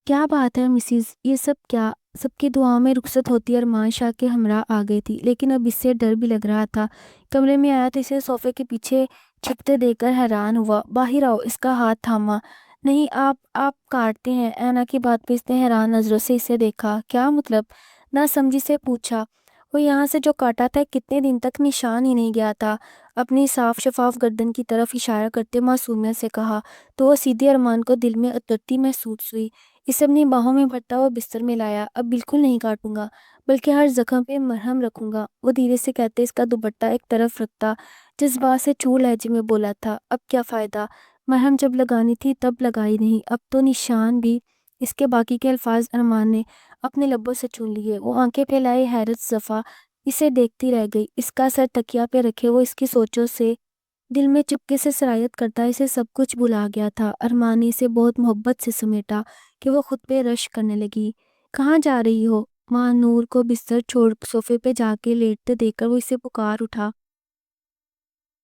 کیا بات ہے مسز، یہ سب کیا؟ سب کی دعاؤں میں رخصت ہوتی ارمان شاہ کے ہمراہ آ گئی تھی، لیکن اب اس سے ڈر بھی لگ رہا تھا۔ کمرے میں آیا تو اسے صوفے کے پیچھے چھپتے دیکھ کر حیران ہوا۔ باہر آؤ، اس کا ہاتھ تھاما۔ نہیں، آپ کاٹتے ہیں۔ اینا کی بات پہ اس نے حیران نظروں سے اسے دیکھا۔ کیا مطلب؟ نہ سمجھی سے پوچھا۔ وہ یہاں سے جو کاٹا تھا کتنے دن تک نشان ہی نہیں گیا تھا، اپنی صاف شفاف گردن کی طرف اشارہ کرتے معصومیت سے کہا تو وہ سیدھے ارمان کو دل میں اترتی محسوس ہوئی۔ اسے اپنی باہوں میں بھرتا وہ بستر میں لایا۔ اب بالکل نہیں کاٹوں گا، بلکہ ہر زخم پہ مرہم رکھوں گا، وہ دھیرے سے کہتے اس کا دوپٹہ ایک طرف رکھتا جذبات سے چور لہجے میں بولا تھا۔ اب کیا فائدہ، مرہم جب لگانی تھی تب لگائی نہیں، اب تو نشان بھی۔ اس کے باقی کے الفاظ ارمان نے اپنے لبوں سے چن لیے۔ وہ آنکھیں پھیلائے حیرت زفا اسے دیکھتی رہ گئی۔ اس کا سر تکیا پہ رکھے وہ اس کی سوچوں سے دل میں چپکے سے سرایت کرتا اسے سب کچھ بھلا گیا تھا۔ ارمان نے اسے بہت محبت سے سمیٹا کہ وہ خود پہ رش کرنے لگی۔ کہاں جا رہی ہو؟ ماں نور کو بستر چھوڑ صوفے پہ جا کے لیٹتے دیکھ کر وہ اسے پکار اٹھا۔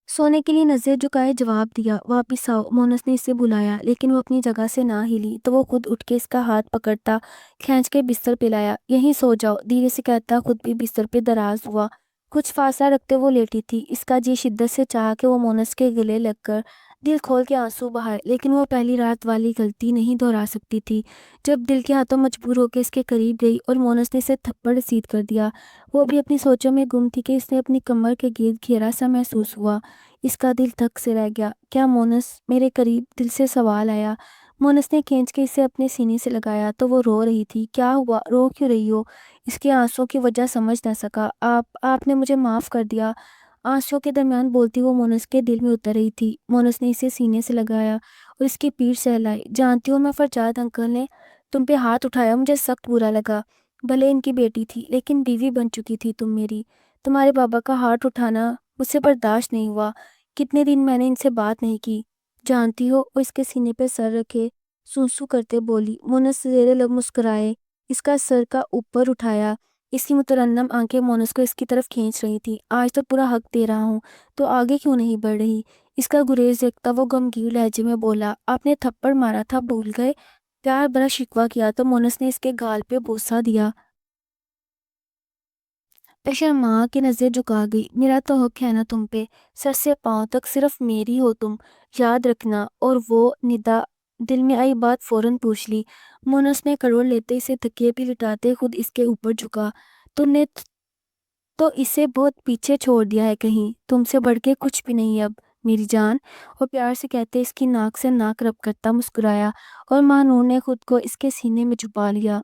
سونے کے لیے نظر جھکائے جواب دیا۔ واپس آؤ، مونس نے اسے بلایا، لیکن وہ اپنی جگہ سے نہ ہلی تو وہ خود اٹھ کے اس کا ہاتھ پکڑتا کھینچ کے بستر پہ لایا۔ یہیں سو جاؤ، دھیرے سے کہتا خود بھی بستر پہ دراز ہوا۔ کچھ فاصلہ رکھتے وہ لیٹی تھی۔ اس کا جی شدت سے چاہا کہ وہ مونس کے گلے لگ کر دل کھول کے آنسو بہائے، لیکن وہ پہلی رات والی غلطی نہیں دہرا سکتی تھی جب دل کے ہاتھوں مجبور ہو کے اس کے قریب گئی اور مونس نے اسے تھپڑ رسید کر دیا۔ وہ بھی اپنی سوچوں میں گم تھی کہ اس نے اپنی کمر کے گرد گھیرا سا محسوس ہوا۔ اس کا دل تھک سے رہ گیا۔ کیا مونس میرے قریب؟ دل سے سوال آیا۔ مونس نے کھینچ کے اسے اپنے سینے سے لگایا تو وہ رو رہی تھی۔ کیا ہوا؟ رو کیوں رہی ہو؟ اس کے آنسوں کی وجہ سمجھ نہ سکا۔ آپ نے مجھے معاف کر دیا، آنسوں کے درمیان بولتی وہ مونس کے دل میں اتر رہی تھی۔ مونس نے اسے سینے سے لگایا اور اس کی پیٹھ سہلائی۔ جانتی ہوں میں، فرجاد انکل نے تم پہ ہاتھ اٹھایا، مجھے سخت برا لگا۔ بھلے ان کی بیٹی تھی لیکن بیوی بن چکی تھی تم میری۔ تمہارے بابا کا ہاتھ اٹھانا مجھ سے برداشت نہیں ہوا۔ کتنے دن میں نے ان سے بات نہیں کی، جانتی ہو؟ وہ اس کے سینے پہ سر رکھے سونسو کرتے بولی۔ مونس زیر لب مسکرائے، اس کا سر کا اوپر اٹھایا۔ اس کی مترنم آنکھیں مونس کو اس کی طرف کھینچ رہی تھی۔ آج تو پورا حق دے رہا ہوں تو آگے کیوں نہیں بڑھ رہی؟ اس کا گریز دیکھتا وہ غمگین لہجے میں بولا، آپ نے تھپڑ مارا تھا بھول گئے؟ پیار بڑا شکوہ کیا تو مونس نے اس کے گال پہ بوسہ دیا۔ پیشر ماں کی نظر جھکا گئی، میرا تو حق ہے نا تم پہ، سر سے پاؤں تک صرف میری ہو تم، یاد رکھنا۔ اور وہ ندا دل میں آئی بات فوراً پوچھ لی۔ مونس نے کروڑ لیتے اسے تکیے پہ لٹاتے خود اس کے اوپر جھکا، تم نے تو اسے بہت پیچھے چھوڑ دیا ہے، کہیں تم سے بڑھ کے کچھ بھی نہیں اب میری جان۔ اور پیار سے کہتے اس کی ناک سے ناک رب کرتا مسکرایا، اور مانو نے خود کو اس کے سینے میں چھپا لیا۔